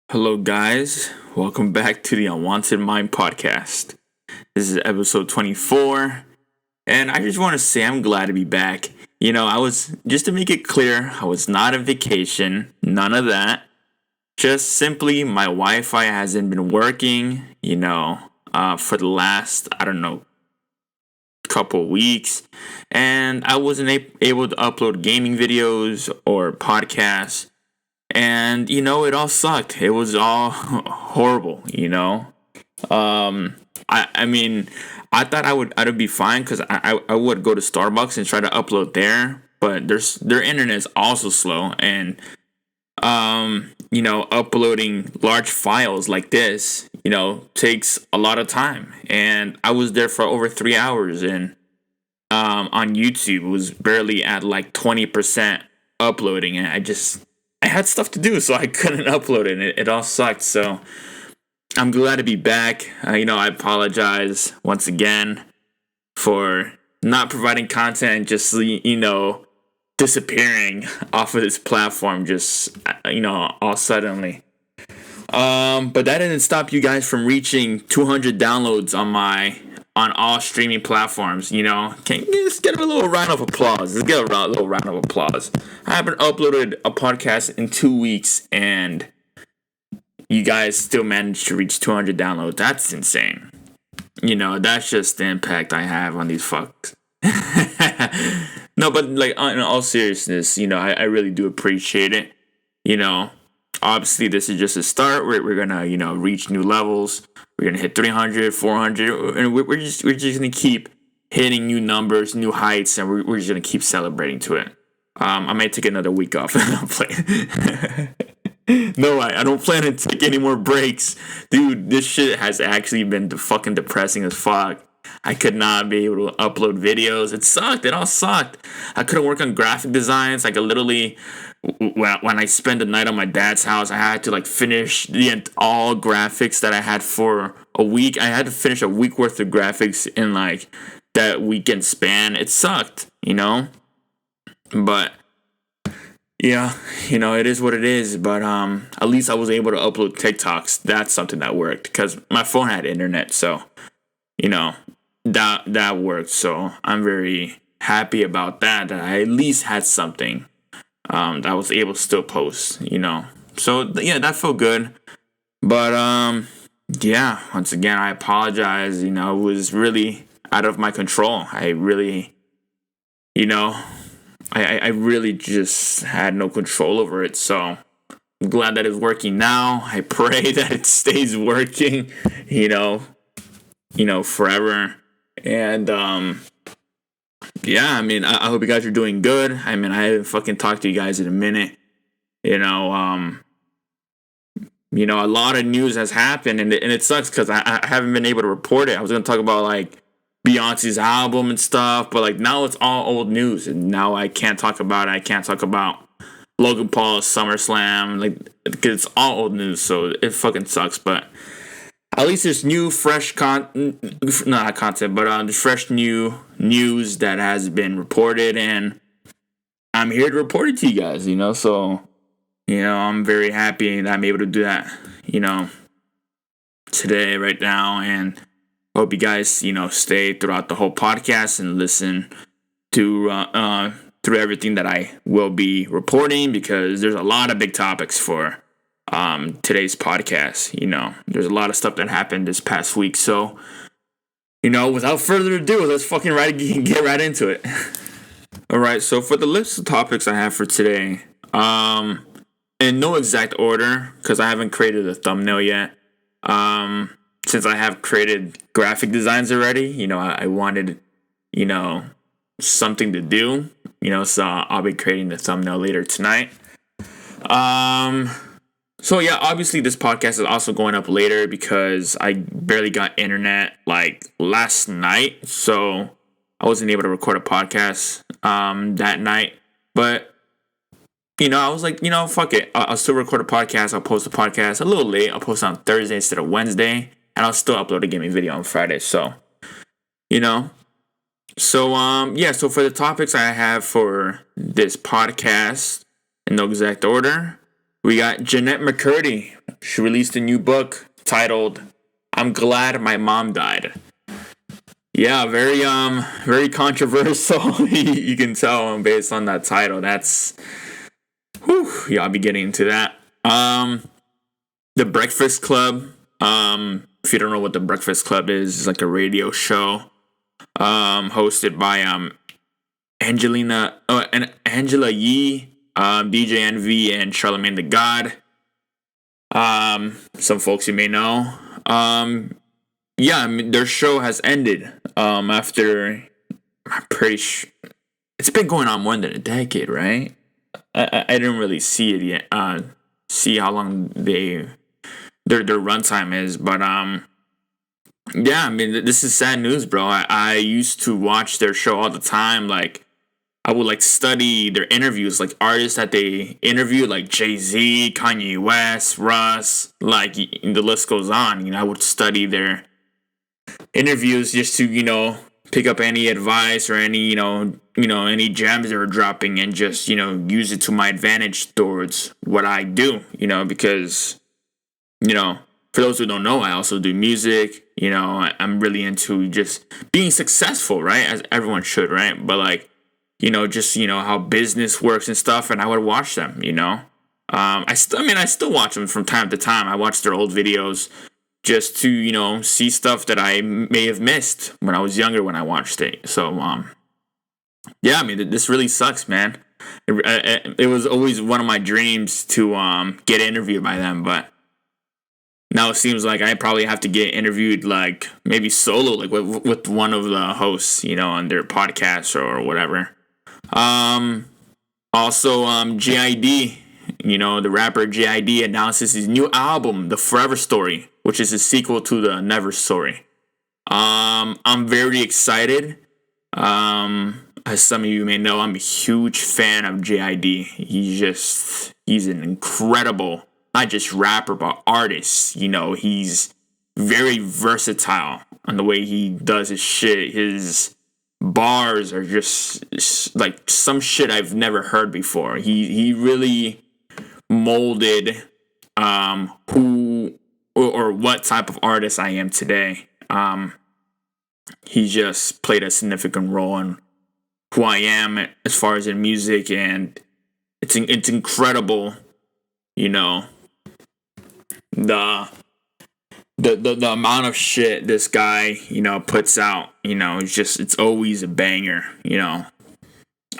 Hello, guys. Welcome back to the Unwanted Mind podcast. This is episode 24, and I just want to say I'm glad to be back. Just to make it clear, I was not on vacation, none of that. Just simply my Wi Fi hasn't been working, for the last, couple weeks, and I wasn't able to upload gaming videos or podcasts. And it all sucked. It was all horrible. I thought I'd be fine because I would go to Starbucks and try to upload there, but their internet is also slow, and uploading large files like this takes a lot of time. And I was there for over 3 hours, and on YouTube it was barely at like 20% uploading, and I had stuff to do, so I couldn't upload it. It all sucked. So I'm glad to be back. I apologize once again for not providing content, just disappearing off of this platform, just all suddenly. But that didn't stop you guys from reaching 200 downloads on all streaming platforms. Can you just get a little round of applause? Let's get a little round of applause. I haven't uploaded a podcast in 2 weeks, and you guys still managed to reach 200 downloads. That's insane. That's just the impact I have on these fucks. No, but in all seriousness, I really do appreciate it. Obviously this is just a start. We're gonna, reach new levels. We're gonna hit 300, 400, and we're just gonna keep hitting new numbers, new heights, and we're just gonna keep celebrating to it. I might take another week off. No, I don't plan to take any more breaks, dude. This shit has actually been fucking depressing as fuck. I could not be able to upload videos. It sucked. It all sucked. I couldn't work on graphic designs. Literally, when I spent the night on my dad's house, I had to finish all graphics that I had for a week. I had to finish a week worth of graphics in that weekend span. It sucked, but yeah, it is what it is. But at least I was able to upload TikToks. That's something that worked because my phone had internet, so that worked. So I'm very happy about that I at least had something that I was able to still post, So yeah, that felt good. But yeah, once again, I apologize. It was really out of my control. I really, I really just had no control over it. So I'm glad that it's working now. I pray that it stays working, forever. And yeah, I hope you guys are doing good. I haven't fucking talked to you guys in a minute. A lot of news has happened, and it sucks because I haven't been able to report it. I was gonna talk about Beyonce's album and stuff, but now it's all old news, and now I can't talk about it. I can't talk about Logan Paul's SummerSlam, because it's all old news, so it fucking sucks. But at least there's new, fresh not content, but fresh new news that has been reported, and I'm here to report it to you guys. So I'm very happy that I'm able to do that, today, right now, and hope you guys, stay throughout the whole podcast and listen to through everything that I will be reporting, because there's a lot of big topics for today's podcast. There's a lot of stuff that happened this past week. So, without further ado, let's fucking get right into it. All right. So for the list of topics I have for today, in no exact order, because I haven't created a thumbnail yet. Since I have created graphic designs already, I wanted, something to do, so I'll be creating the thumbnail later tonight. So yeah, obviously this podcast is also going up later because I barely got internet last night, so I wasn't able to record a podcast that night. But I was fuck it, I'll still record a podcast. I'll post a podcast a little late. I'll post on Thursday instead of Wednesday, and I'll still upload a gaming video on Friday. So so for the topics I have for this podcast in no exact order, we got Jennette Mccurdy She released a new book titled "I'm Glad My Mom Died." Yeah, very controversial. You can tell based on that title. That's, yeah, I'll be getting into that. The Breakfast Club. If you don't know what the Breakfast Club is, it's like a radio show, hosted by Angela Yee, DJ Envy, and Charlamagne the God. Some folks you may know. Yeah, I mean, their show has ended. After, I'm pretty sure it's been going on more than a decade, right? I didn't really see it yet. See how long their runtime is, but yeah, I mean, this is sad news, bro. I used to watch their show all the time. Like, I would like study their interviews, like artists that they interviewed, like Jay-Z, Kanye West, Russ, like the list goes on. I would study their interviews just to pick up any advice or any any gems they were dropping, and just use it to my advantage towards what I do. Because for those who don't know, I also do music. I'm really into just being successful, right? As everyone should, right? But like, just how business works and stuff, and I would watch them. I still watch them from time to time. I watch their old videos just to see stuff that I may have missed when I was younger when I watched it. So yeah, I mean, this really sucks, man. It was always one of my dreams to get interviewed by them, but now it seems like I probably have to get interviewed, like maybe solo, like with one of the hosts, on their podcast or whatever. Also, G.I.D., the rapper G.I.D. announces his new album, The Forever Story, which is a sequel to The Never Story. I'm very excited. As some of you may know, I'm a huge fan of G.I.D. He's an incredible, not just rapper, but artist. He's very versatile on the way he does his shit. His bars are just like some shit I've never heard before. He really molded who or what type of artist I am today. He just played a significant role in who I am as far as in music, and it's incredible, the amount of shit this guy puts out. It's always a banger.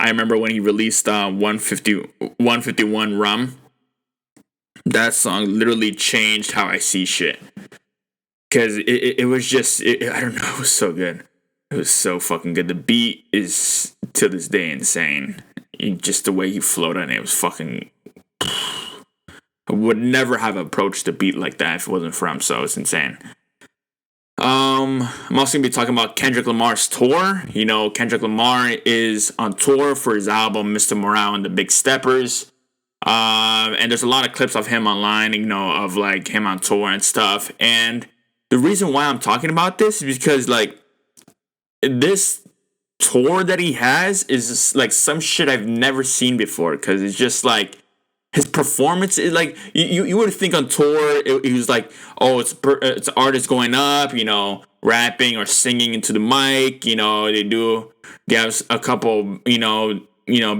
I remember when he released 151 Rum. That song literally changed how I see shit. Because it was just, I don't know, it was so good. It was so fucking good. The beat is, to this day, insane. Just the way he flowed on it was fucking... I would never have approached a beat like that if it wasn't for him, so it's insane. I'm also going to be talking about Kendrick Lamar's tour. Kendrick Lamar is on tour for his album, Mr. Morale and the Big Steppers. And there's a lot of clips of him online, of like him on tour and stuff. And the reason why I'm talking about this is because like this tour that he has is just, like some shit I've never seen before. Because it's just like his performance is like you would think on tour he was like, oh, it's artists going up, rapping or singing into the mic. They have a couple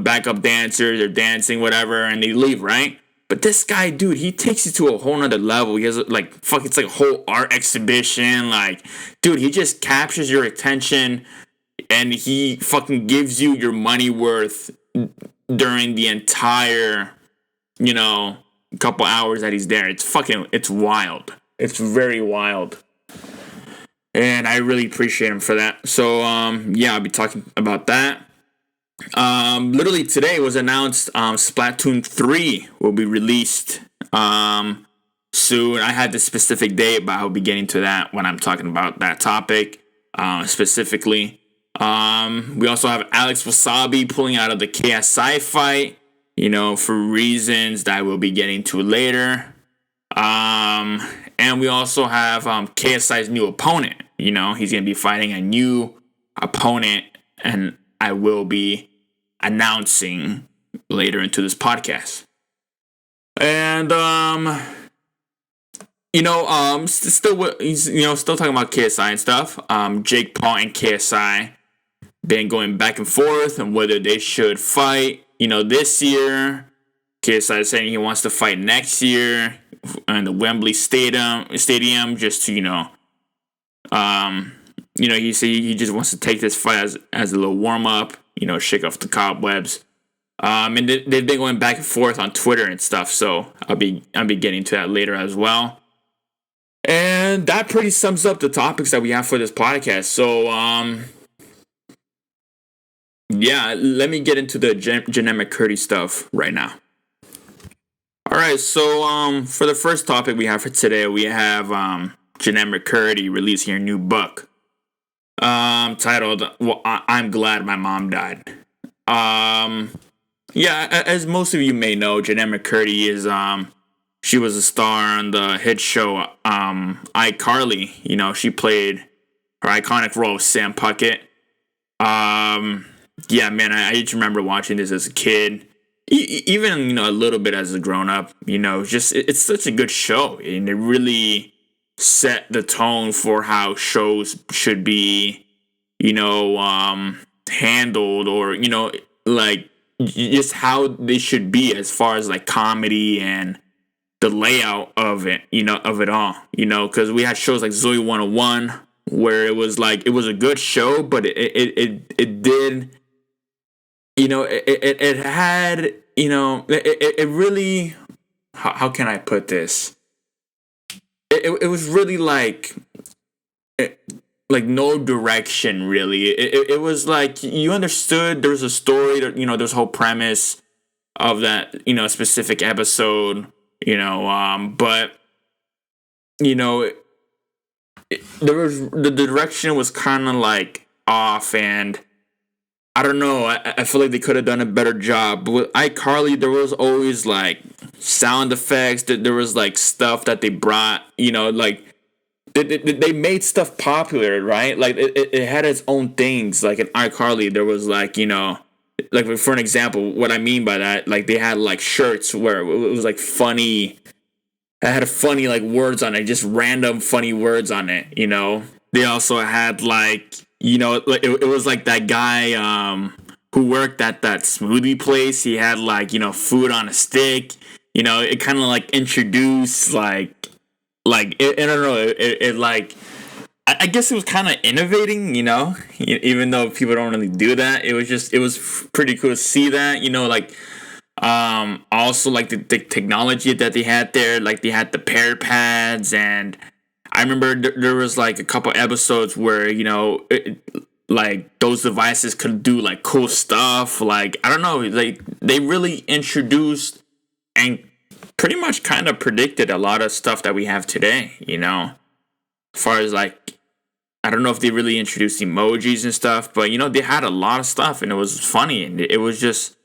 backup dancers, they're dancing, whatever, and they leave, right? But this guy, dude, he takes it to a whole nother level. He has like, it's like a whole art exhibition. Like, dude, he just captures your attention, and he fucking gives you your money worth during the entire, couple hours that he's there. It's wild. It's very wild. And I really appreciate him for that. So, yeah, I'll be talking about that. Literally today it was announced Splatoon 3 will be released soon. I had the specific date, but I'll be getting to that when I'm talking about that topic specifically. We also have Alex Wassabi pulling out of the KSI fight, for reasons that I will be getting to later. And we also have KSI's new opponent. He's going to be fighting a new opponent, and I will be announcing later into this podcast. And he's still talking about KSI and stuff. Jake Paul and KSI been going back and forth on whether they should fight. This year, KSI is saying he wants to fight next year in the Wembley Stadium, just to he said he just wants to take this fight as a little warm up. Shake off the cobwebs. And they've been going back and forth on Twitter and stuff. So I'll be getting to that later as well. And that pretty sums up the topics that we have for this podcast. So, let me get into the Jennette Mccurdy stuff right now. All right, so for the first topic we have for today, we have Jennette Mccurdy releasing her new book titled I'm Glad My Mom Died. As most of you may know, Jennette Mccurdy is she was a star on the hit show iCarly. She played her iconic role of Sam Puckett. I just remember watching this as a kid. Even a little bit as a grown up. It's such a good show, and it really set the tone for how shows should be, handled, or just how they should be as far as like comedy and the layout of it, of it all, because we had shows like Zoe 101 where it was a good show, but it did, it had, it really, how can I put this? It was really like no direction, really. It was like you understood there was a story, there's a whole premise of that, specific episode, but there was the direction was kind of like off, and I don't know. I feel like they could have done a better job. But with iCarly, there was always like sound effects. There was like stuff that they brought. They made stuff popular, right? Like it had its own things. Like in iCarly, there was like for an example, what I mean by that, like they had like shirts where it was like funny. It had funny like words on it, just random funny words on it. They also had like. It was like that guy who worked at that smoothie place. He had like, food on a stick. It kind of like introduced like I don't know. It like, I guess it was kind of innovating, even though people don't really do that. It was pretty cool to see that, also like the technology that they had there, like they had the pair pads, and I remember there was like a couple episodes where, like those devices could do like cool stuff. Like, I don't know, like they really introduced and pretty much kind of predicted a lot of stuff that we have today, as far as like, I don't know if they really introduced emojis and stuff, but they had a lot of stuff, and it was funny, and it was just,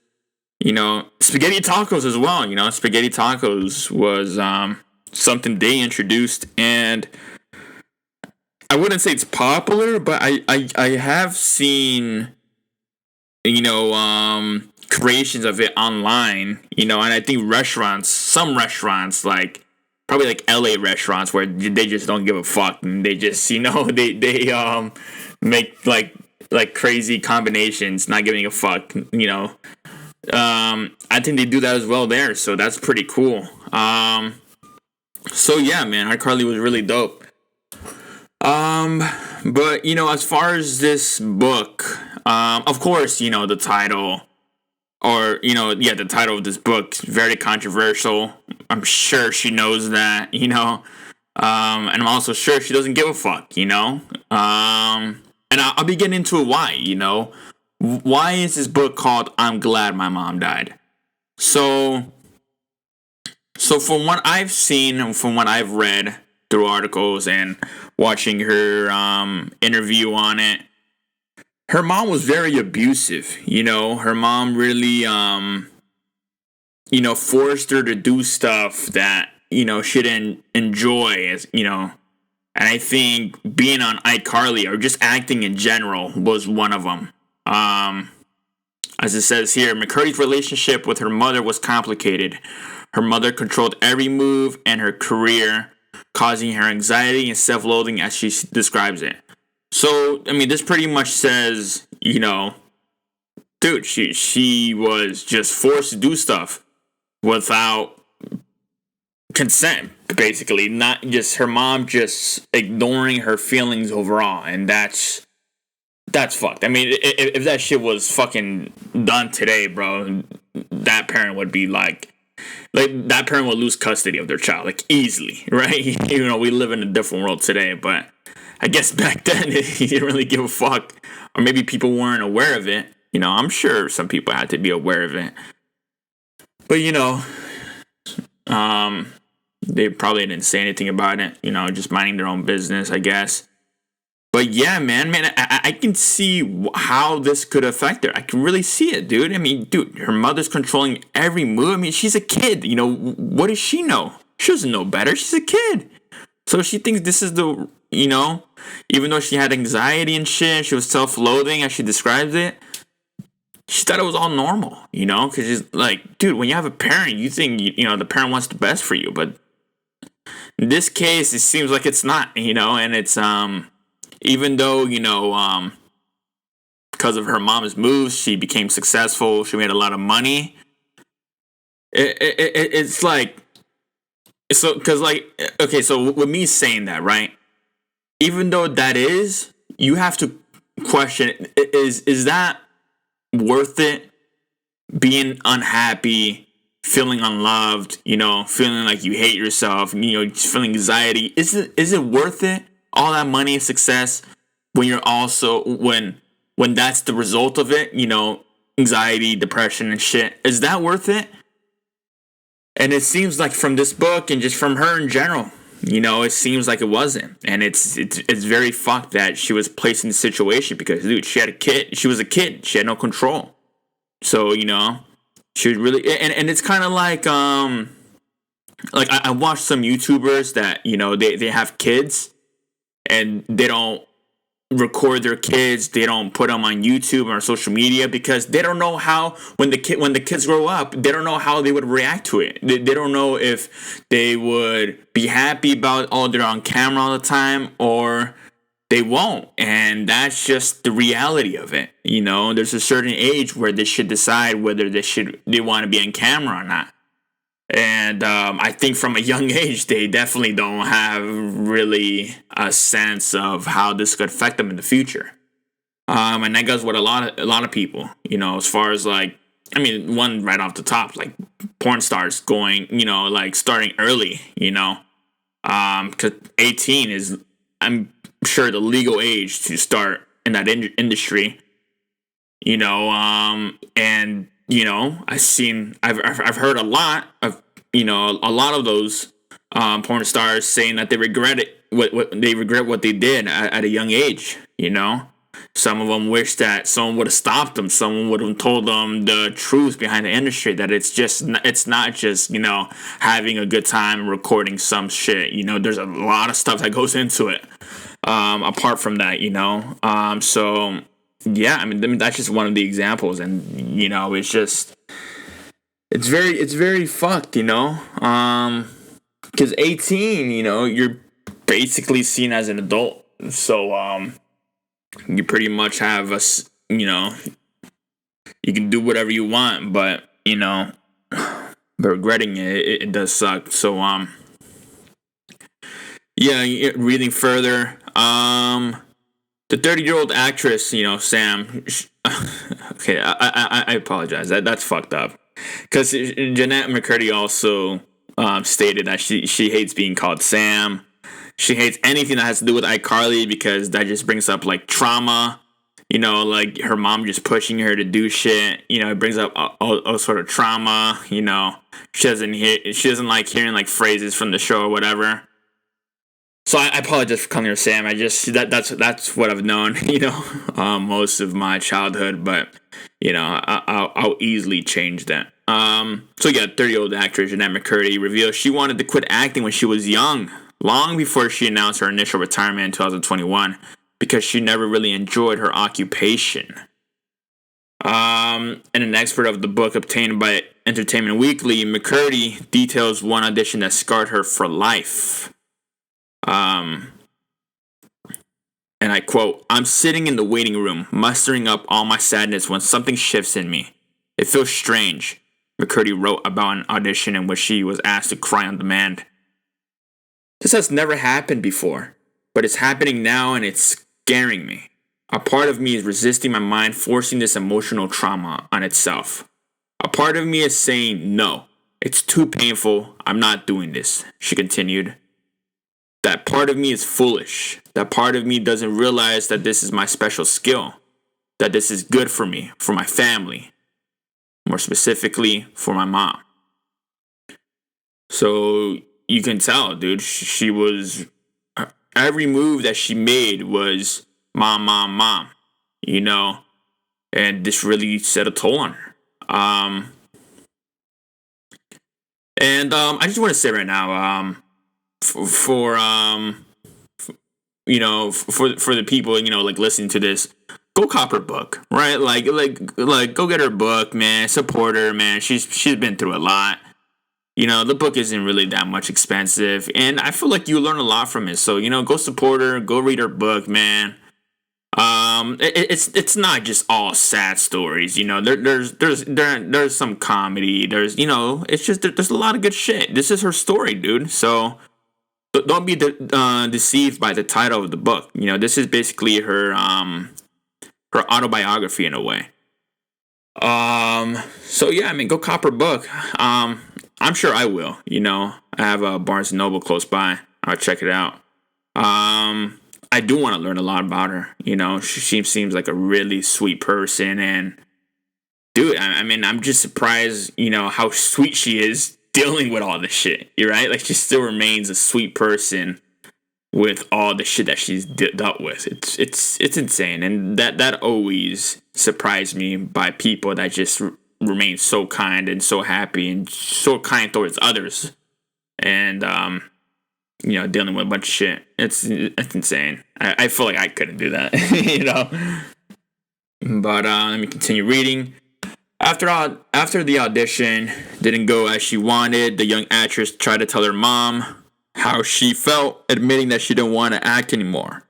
spaghetti tacos as well. Spaghetti tacos was something they introduced, and I wouldn't say it's popular, but I have seen creations of it online, and I think some restaurants like probably like LA restaurants where they just don't give a fuck, and they just they make like crazy combinations, not giving a fuck. I think they do that as well there, so that's pretty cool. So yeah, man, iCarly was really dope. But as far as this book, of course, the title, or the title of this book is very controversial. I'm sure she knows that, and I'm also sure she doesn't give a fuck, and I'll be getting into it why, why is this book called I'm Glad My Mom Died? So from what I've seen and from what I've read through articles and watching her interview on it, her mom was very abusive. Her mom really forced her to do stuff that she didn't enjoy, and I think being on iCarly or just acting in general was one of them. As it says here, Mccurdy's relationship with her mother was complicated. Her mother controlled every move, and her career causing her anxiety and self-loathing as she describes it. So, I mean, this pretty much says, dude, she was just forced to do stuff without consent, basically. Not just her mom just ignoring her feelings overall, and that's fucked. I mean, if that shit was fucking done today, bro, that parent would be like that parent would lose custody of their child, like, easily, right? We live in a different world today, but I guess back then he didn't really give a fuck, or maybe people weren't aware of it. I'm sure some people had to be aware of it, but they probably didn't say anything about it. Just minding their own business, I guess. But yeah, man, I can see how this could affect her. I can really see it, dude. I mean, dude, her mother's controlling every move. I mean, she's a kid. What does she know? She doesn't know better. She's a kid. So she thinks this is the, even though she had anxiety and shit, she was self-loathing as she describes it, she thought it was all normal, because she's like, dude, when you have a parent, you think, the parent wants the best for you. But in this case, it seems like it's not, and it's, even though, because of her mom's moves, she became successful. She made a lot of money. It's like, so, because, like, okay, so with me saying that, right? Even though that is, you have to question, is that worth it? Being unhappy, feeling unloved, feeling like you hate yourself, feeling anxiety. Is it worth it? All that money and success when you're also when that's the result of it, anxiety, depression and shit. Is that worth it? And it seems like from this book and just from her in general, it seems like it wasn't. And it's very fucked that she was placed in the situation because, dude, she had a kid. She was a kid. She had no control. So, she was really, and it's kind of like I watched some YouTubers that, they have kids. And they don't record their kids. They don't put them on YouTube or social media because they don't know how, when the kids grow up, they don't know how they would react to it. They don't know if they would be happy about, they're on camera all the time, or they won't. And that's just the reality of it. There's a certain age where they should decide whether they want to be on camera or not. And I think from a young age, they definitely don't have really a sense of how this could affect them in the future. And that goes with a lot of people, as far as like, I mean, one right off the top, like porn stars going, like starting early, because 18 is, I'm sure, the legal age to start in that industry, and I've heard a lot of, a lot of those porn stars saying that they regret it, what they did at a young age. Some of them wish that someone would have stopped them. Someone would have told them the truth behind the industry, that it's not just having a good time and recording some shit. There's a lot of stuff that goes into it. Apart from that, so. Yeah, I mean that's just one of the examples, and it's just it's very fucked, because 18, you're basically seen as an adult, so you pretty much have you can do whatever you want, but but regretting it does suck. So yeah, reading further, the 30-year-old actress, Sam. Okay, I apologize. That's fucked up. Because Jennette Mccurdy also stated that she hates being called Sam. She hates anything that has to do with iCarly because that just brings up like trauma. Like her mom just pushing her to do shit. It brings up all sort of trauma. She doesn't like hearing like phrases from the show or whatever. So I apologize for calling her Sam. I just that's what I've known, most of my childhood. But I'll easily change that. So yeah, 30-year-old actress Jennette Mccurdy revealed she wanted to quit acting when she was young, long before she announced her initial retirement in 2021, because she never really enjoyed her occupation. And an expert of the book obtained by Entertainment Weekly, Mccurdy details one audition that scarred her for life. Um, and I quote, "I'm sitting in the waiting room, mustering up all my sadness when something shifts in me. It feels strange." Mccurdy wrote about an audition in which she was asked to cry on demand. "This has never happened before, but it's happening now and it's scaring me. A part of me is resisting my mind forcing this emotional trauma on itself. A part of me is saying, no, it's too painful, I'm not doing this," she continued. "That part of me is foolish. That part of me doesn't realize that this is my special skill, that this is good for me, for my family, more specifically, for my mom." So you can tell, dude, she was, every move that she made was mom, mom, mom, you know, and this really set a toll on her. I just want to say right now, for the people, like listening to this, go cop her book, right? Like go get her book, man. Support her, man. She's been through a lot. The book isn't really that much expensive, and I feel like you learn a lot from it. So, go support her, go read her book, man. It's not just all sad stories, there's some comedy, it's just there's a lot of good shit. This is her story, dude. So don't be deceived by the title of the book. This is basically her autobiography in a way. So yeah, I mean, go cop her book. I'm sure I will. I have a Barnes and Noble close by. I'll check it out. I do want to learn a lot about her. She seems like a really sweet person, and dude, I mean, I'm just surprised, how sweet she is dealing with all this shit. You're right, like she still remains a sweet person with all the shit that she's dealt with. It's insane, and that always surprised me by people that just remain so kind and so happy and so kind towards others, and dealing with a bunch of shit. It's insane. I feel like I couldn't do that, But let me continue reading. After the audition didn't go as she wanted, the young actress tried to tell her mom how she felt, admitting that she didn't want to act anymore.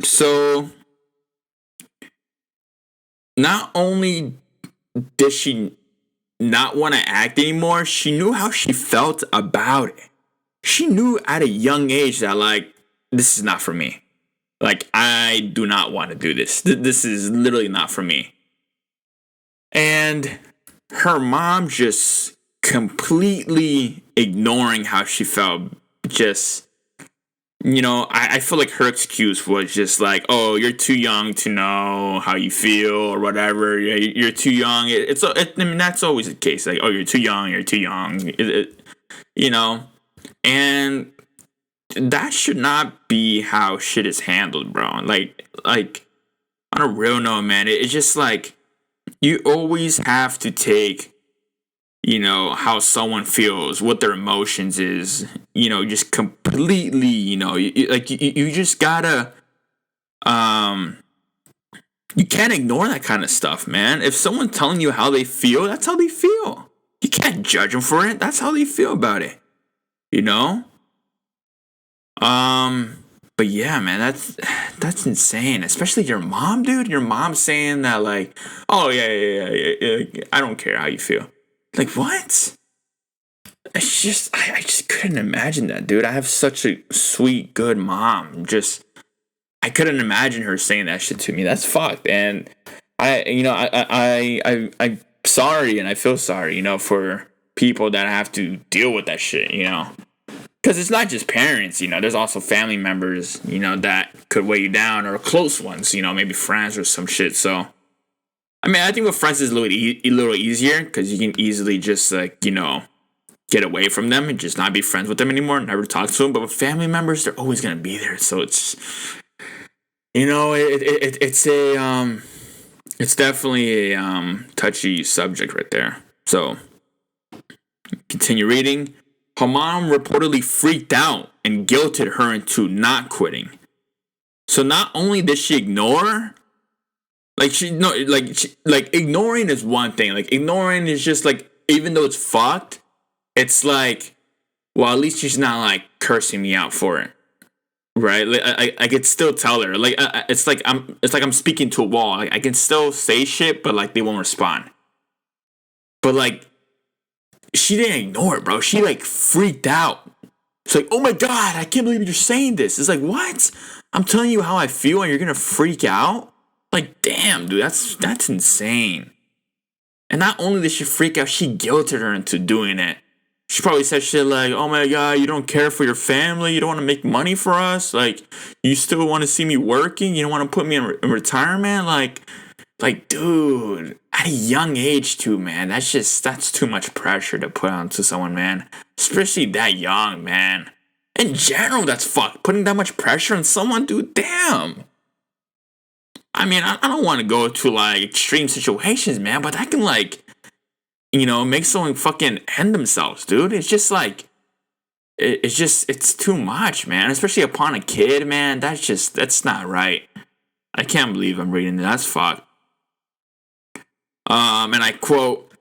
So, not only did she not want to act anymore, she knew how she felt about it. She knew at a young age that, like, this is not for me. Like, I do not want to do this. This is literally not for me. And her mom just completely ignoring how she felt. Just, I feel like her excuse was just like, oh, you're too young to know how you feel or whatever. You're too young. I mean, that's always the case. Like, oh, you're too young. And that should not be how shit is handled, bro. Like on a real note, man, it's just like you always have to take, how someone feels, what their emotions is, just completely, you just gotta, you can't ignore that kind of stuff, man. If someone's telling you how they feel, that's how they feel. You can't judge them for it. That's how they feel about it. But yeah, man, that's insane. Especially your mom, dude. Your mom saying that, like, oh yeah, I don't care how you feel. Like, what? It's just, I just couldn't imagine that, dude. I have such a sweet, good mom. I couldn't imagine her saying that shit to me. That's fucked. And I'm sorry, and I feel sorry, for people that have to deal with that shit, Because it's not just parents, there's also family members, that could weigh you down, or close ones, maybe friends or some shit. So, I mean, I think with friends is a little easier, because you can easily just, like, get away from them and just not be friends with them anymore, never talk to them. But with family members, they're always going to be there. So it's, it's definitely a touchy subject right there. So, continue reading. Her mom reportedly freaked out and guilted her into not quitting. So not only did she ignore, ignoring is one thing. Like, ignoring is just like, even though it's fucked, it's like, well, at least she's not like cursing me out for it, right? Like, I could still tell her, like, it's like I'm speaking to a wall. Like, I can still say shit, but like they won't respond. But like, she didn't ignore it, bro. She like freaked out. It's like, oh my god, I can't believe you're saying this. It's like, what? I'm telling you how I feel, and you're gonna freak out? Like, damn, dude, that's insane. And not only did she freak out, she guilted her into doing it. She probably said shit like, oh my god, you don't care for your family, you don't want to make money for us, like, you still want to see me working, you don't want to put me in retirement, like, dude, at a young age too, man, that's too much pressure to put onto someone, man, especially that young, man. In general, that's fucked. Putting that much pressure on someone, dude, damn. I mean, I don't want to go to, like, extreme situations, man, but that can, like, make someone fucking end themselves, dude. It's just, like, it's too much, man. Especially upon a kid, man. That's not right. I can't believe I'm reading that. That's fucked. And I quote,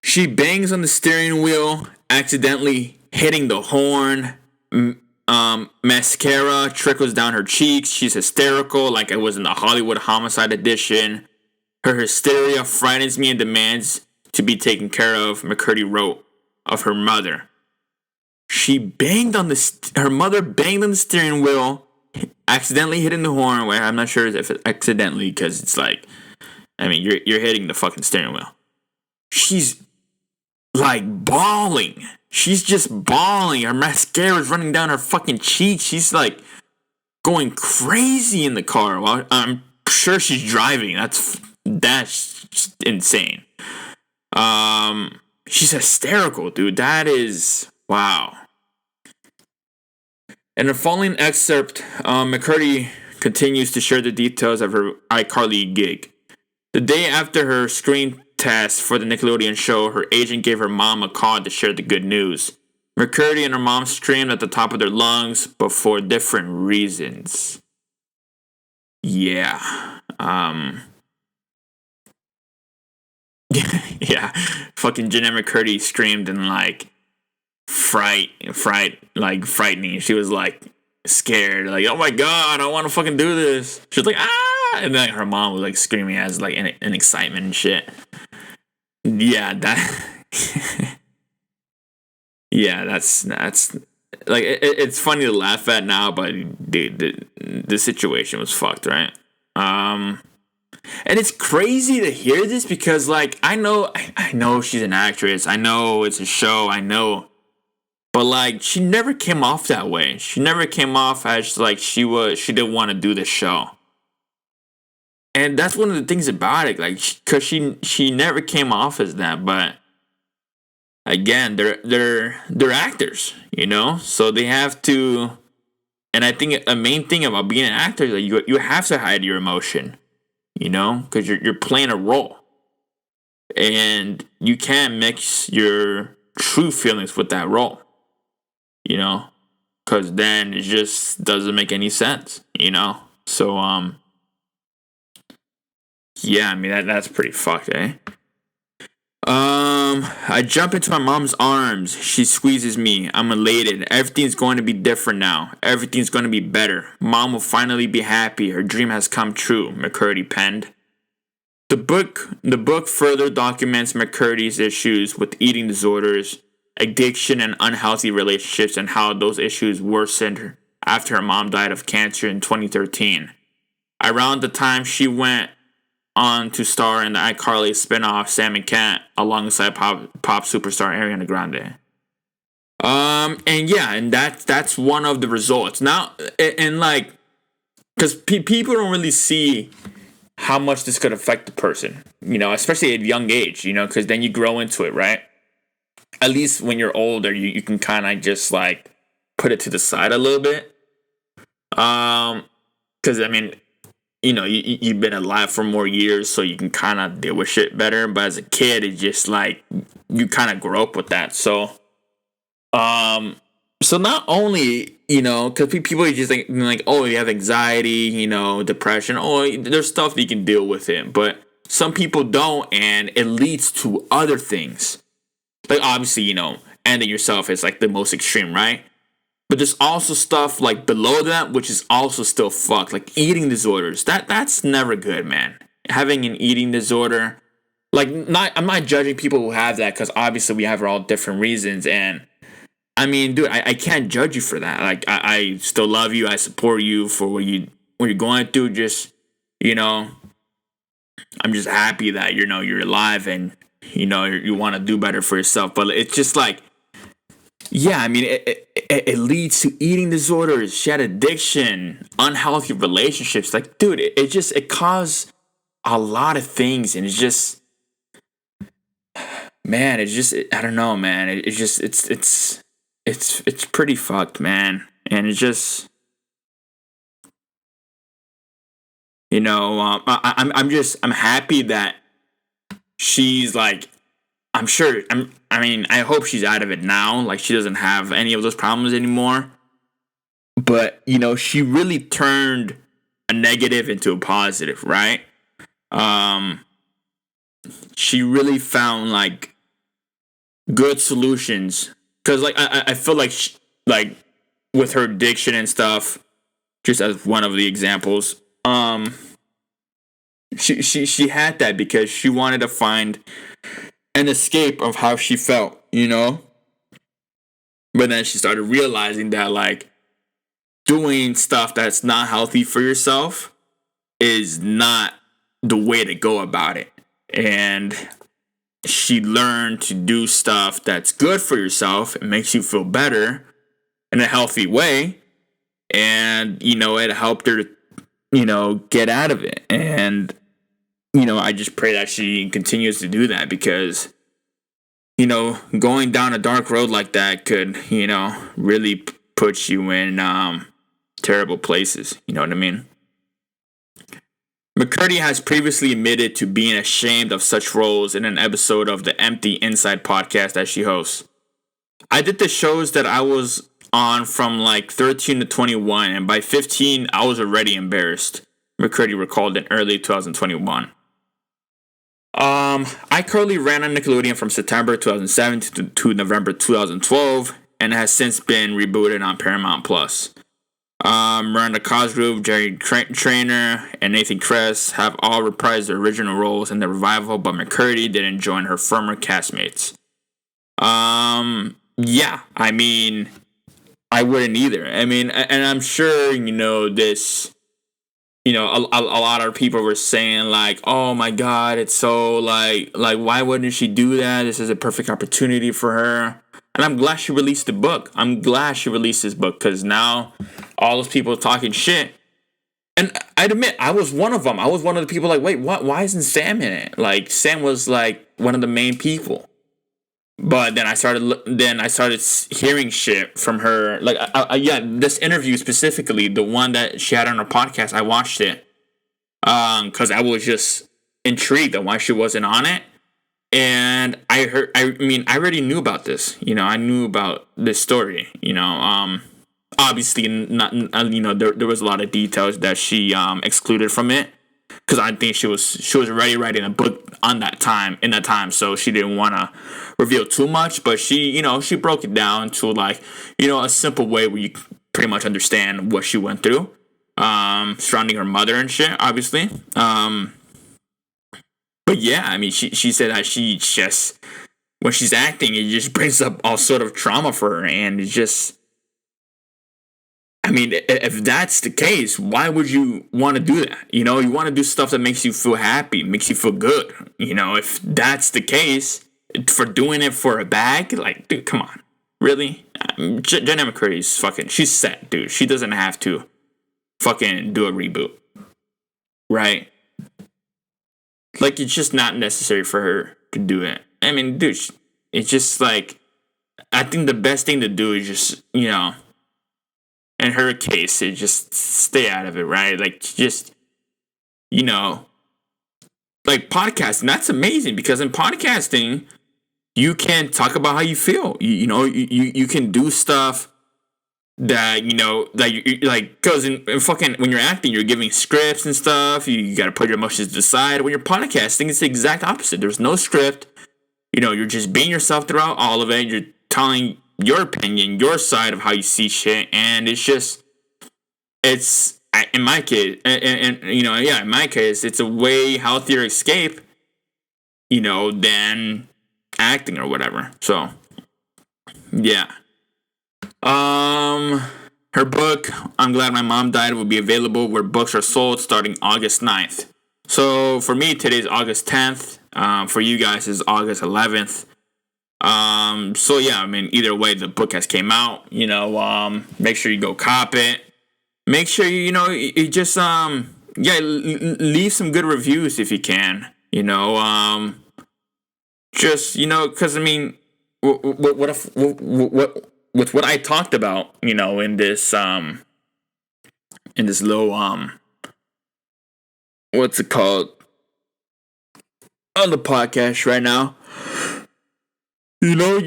she bangs on the steering wheel, accidentally hitting the horn. Mascara trickles down her cheeks. She's hysterical, like it was in the Hollywood Homicide edition. Her hysteria frightens me and demands to be taken care of, Mccurdy wrote of her mother. Her mother banged on the steering wheel, accidentally hitting the horn. Well, I'm not sure if it's accidentally, because it's like, I mean, you're hitting the fucking steering wheel. She's like bawling. She's just bawling. Her mascara's running down her fucking cheeks. She's like going crazy in the car while I'm sure she's driving. That's insane. She's hysterical, dude. That is wow. In the following excerpt, Mccurdy continues to share the details of her iCarly gig. The day after her screen test for the Nickelodeon show, her agent gave her mom a call to share the good news. Mccurdy and her mom screamed at the top of their lungs, but for different reasons. Yeah. Yeah. Fucking Jennette McCurdy screamed in like frightening. She was like scared, like, oh my god, I want to fucking do this. She was like, ah, and then her mom was like screaming as like in excitement and shit. Yeah, yeah, that's like it's funny to laugh at now, but dude, the situation was fucked, right? And it's crazy to hear this because, like, I know she's an actress, I know it's a show, I know, but like she never came off that way. She never came off as like she didn't want to do the show. And that's one of the things about it, like, because she never came off as that. But again, they're actors, so they have to. And I think a main thing about being an actor is that you have to hide your emotion, because you're playing a role, and you can't mix your true feelings with that role, because then it just doesn't make any sense, So yeah, I mean that's pretty fucked, eh? I jump into my mom's arms. She squeezes me. I'm elated. Everything's going to be different now. Everything's going to be better. Mom will finally be happy. Her dream has come true, Mccurdy penned. The book further documents Mccurdy's issues with eating disorders, addiction, and unhealthy relationships, and how those issues worsened after her mom died of cancer in 2013. Around the time she went on to star in the iCarly spinoff Sam and Cat alongside pop superstar Ariana Grande. And that's one of the results. Now, and like, because people don't really see how much this could affect the person, especially at a young age, because then you grow into it, right? At least when you're older, you can kind of just like put it to the side a little bit. Because I mean, you've been alive for more years, so you can kind of deal with shit better. But as a kid, it's just like you kind of grow up with that. So not only because people are just like, oh, you have anxiety, depression. Oh, there's stuff that you can deal with it, but some people don't, and it leads to other things. Like obviously, ending yourself is like the most extreme, right? But there's also stuff like below that, which is also still fucked. Like eating disorders. That's never good, man. Having an eating disorder. Like, I'm not judging people who have that, because obviously we have all different reasons. And I mean, dude, I can't judge you for that. Like, I still love you. I support you for what you're going through. Just, I'm just happy that, you're alive and, you want to do better for yourself. But it's just like, yeah, I mean, it leads to eating disorders. She had addiction, unhealthy relationships. Like, dude, it caused a lot of things. And it's just, man, I don't know, man. It's pretty fucked, man. And it's just, I'm happy that she's like, I hope she's out of it now. Like, she doesn't have any of those problems anymore. But, she really turned a negative into a positive, right? She really found, like, good solutions. Because, like, I feel like, like, with her addiction and stuff, just as one of the examples, she had that because she wanted to find an escape of how she felt, But then she started realizing that, like, doing stuff that's not healthy for yourself is not the way to go about it. And she learned to do stuff that's good for yourself. It makes you feel better in a healthy way. And, it helped her, get out of it. And, I just pray that she continues to do that, because, going down a dark road like that could, really put you in terrible places. You know what I mean? Mccurdy has previously admitted to being ashamed of such roles in an episode of the Empty Inside podcast that she hosts. I did the shows that I was on from like 13 to 21, and by 15, I was already embarrassed, Mccurdy recalled in early 2021. iCarly ran on Nickelodeon from September 2007 to November 2012, and has since been rebooted on Paramount Plus. Miranda Cosgrove, Jerry Trainer, and Nathan Kress have all reprised their original roles in the revival, but Mccurdy didn't join her former castmates. Yeah, I mean, I wouldn't either. I mean, and I'm sure, this, a lot of people were saying, like, oh my God, it's so, like, why wouldn't she do that? This is a perfect opportunity for her. And I'm glad she released the book. I'm glad she released this book, because now all those people talking shit. And I'd admit, I was one of them. I was one of the people like, wait, what? Why isn't Sam in it? Like, Sam was like one of the main people. But then I started hearing shit from her. Like, yeah, this interview specifically, the one that she had on her podcast, I watched it. Because I was just intrigued on why she wasn't on it. And I already knew about this. I knew about this story. Obviously, not. There was a lot of details that she excluded from it, because I think she was already writing a book in that time, so she didn't want to reveal too much. But she broke it down to, like, a simple way where you pretty much understand what she went through, surrounding her mother and shit, obviously. But yeah, I mean, she said that she just, when she's acting, it just brings up all sort of trauma for her. And it's just, I mean, if that's the case, why would you want to do that? You want to do stuff that makes you feel happy, makes you feel good. If that's the case, for doing it for a bag, like, dude, come on. Really? Jennette McCurdy's she's set, dude. She doesn't have to fucking do a reboot. Right? Like, it's just not necessary for her to do it. I mean, dude, it's just like, I think the best thing to do is just, in her case, is just stay out of it, right? Like, just, like, podcasting, that's amazing, because in podcasting, you can talk about how you feel. You can do stuff that, because in fucking, when you're acting, you're giving scripts and stuff, you gotta put your emotions to the side. When you're podcasting, it's the exact opposite. There's no script, you're just being yourself throughout all of it. You're telling your opinion, your side of how you see shit, and it's in my case, and in my case, it's a way healthier escape, than acting or whatever. So, yeah. Her book, I'm Glad My Mom Died, will be available where books are sold starting August 9th. So for me, today's August 10th. For you guys, is August 11th. So yeah, I mean, either way, the book has came out. Make sure you go cop it. Make sure you just leave some good reviews if you can. Because I mean, what if with what I talked about, in this little what's it called, on the podcast right now, you know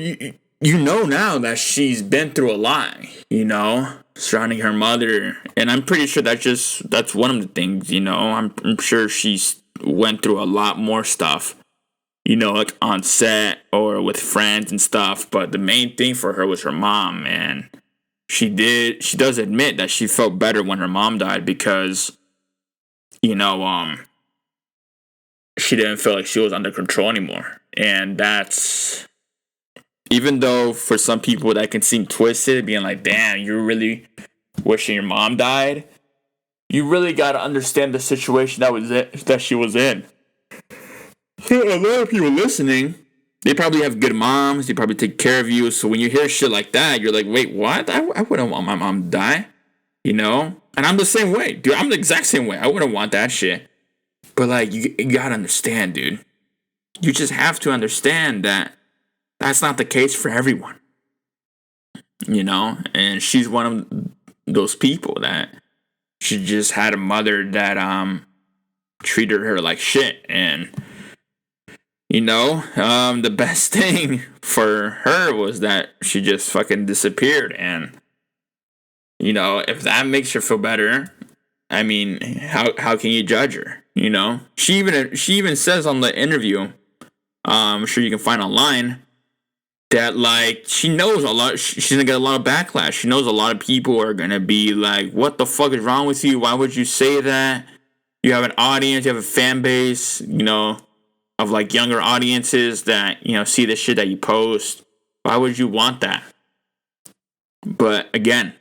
now that she's been through a lot, surrounding her mother, and I'm pretty sure that's one of the things, I'm sure she's went through a lot more stuff, like on set or with friends and stuff, but the main thing for her was her mom, and she does admit that she felt better when her mom died because, she didn't feel like she was under control anymore. And that's, even though for some people that can seem twisted, being like, damn, you're really wishing your mom died, you really got to understand the situation that she was in. So a lot of people listening, they probably have good moms, they probably take care of you, so when you hear shit like that, you're like, wait, what? I wouldn't want my mom to die, And I'm the same way, dude. I'm the exact same way. I wouldn't want that shit. But, like, you gotta understand, dude. You just have to understand that that's not the case for everyone. And she's one of those people that she just had a mother that treated her like shit. And, the best thing for her was that she just fucking disappeared. And, if that makes her feel better, I mean, how can you judge her? She even says on the interview, I'm sure you can find online, that like she knows a lot. She's gonna get a lot of backlash. She knows a lot of people are gonna be like, "What the fuck is wrong with you? Why would you say that? You have an audience, you have a fan base, of like younger audiences that see the shit that you post. Why would you want that?" But again,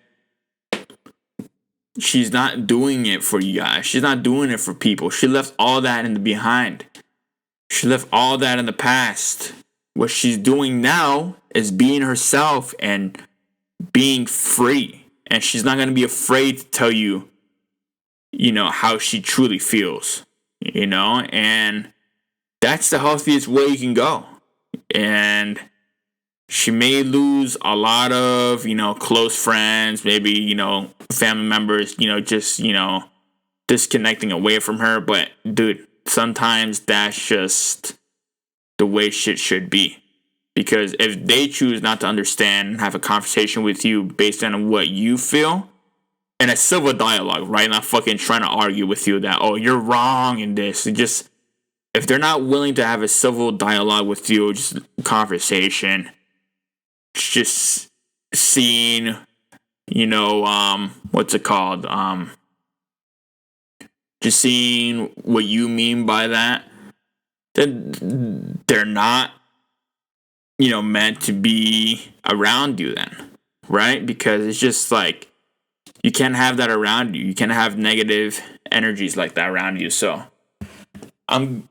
she's not doing it for you guys. She's not doing it for people. She left all that in the behind. She left all that in the past. What she's doing now is being herself and being free. And she's not going to be afraid to tell you, how she truly feels, and that's the healthiest way you can go. And she may lose a lot of, close friends, maybe, family members, just, disconnecting away from her. But, dude, sometimes that's just the way shit should be. Because if they choose not to understand and have a conversation with you based on what you feel, in a civil dialogue, right? Not fucking trying to argue with you that, oh, you're wrong in this. Just, if they're not willing to have a civil dialogue with you, just conversation, just seeing, what's it called? Just seeing what you mean by that, then they're not, meant to be around you then, right? Because it's just like, you can't have that around you. You can't have negative energies like that around you. So I'm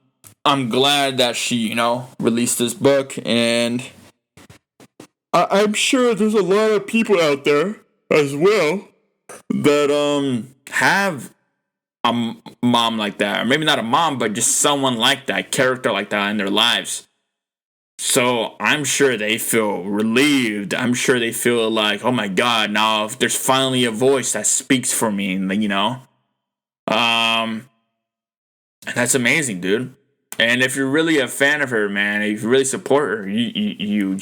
glad that she, released this book, and I'm sure there's a lot of people out there as well that have a mom like that, or maybe not a mom, but just someone like that, character like that in their lives. So I'm sure they feel relieved. I'm sure they feel like, oh my God, now there's finally a voice that speaks for me, and and that's amazing, dude. And if you're really a fan of her, man, if you really support her, you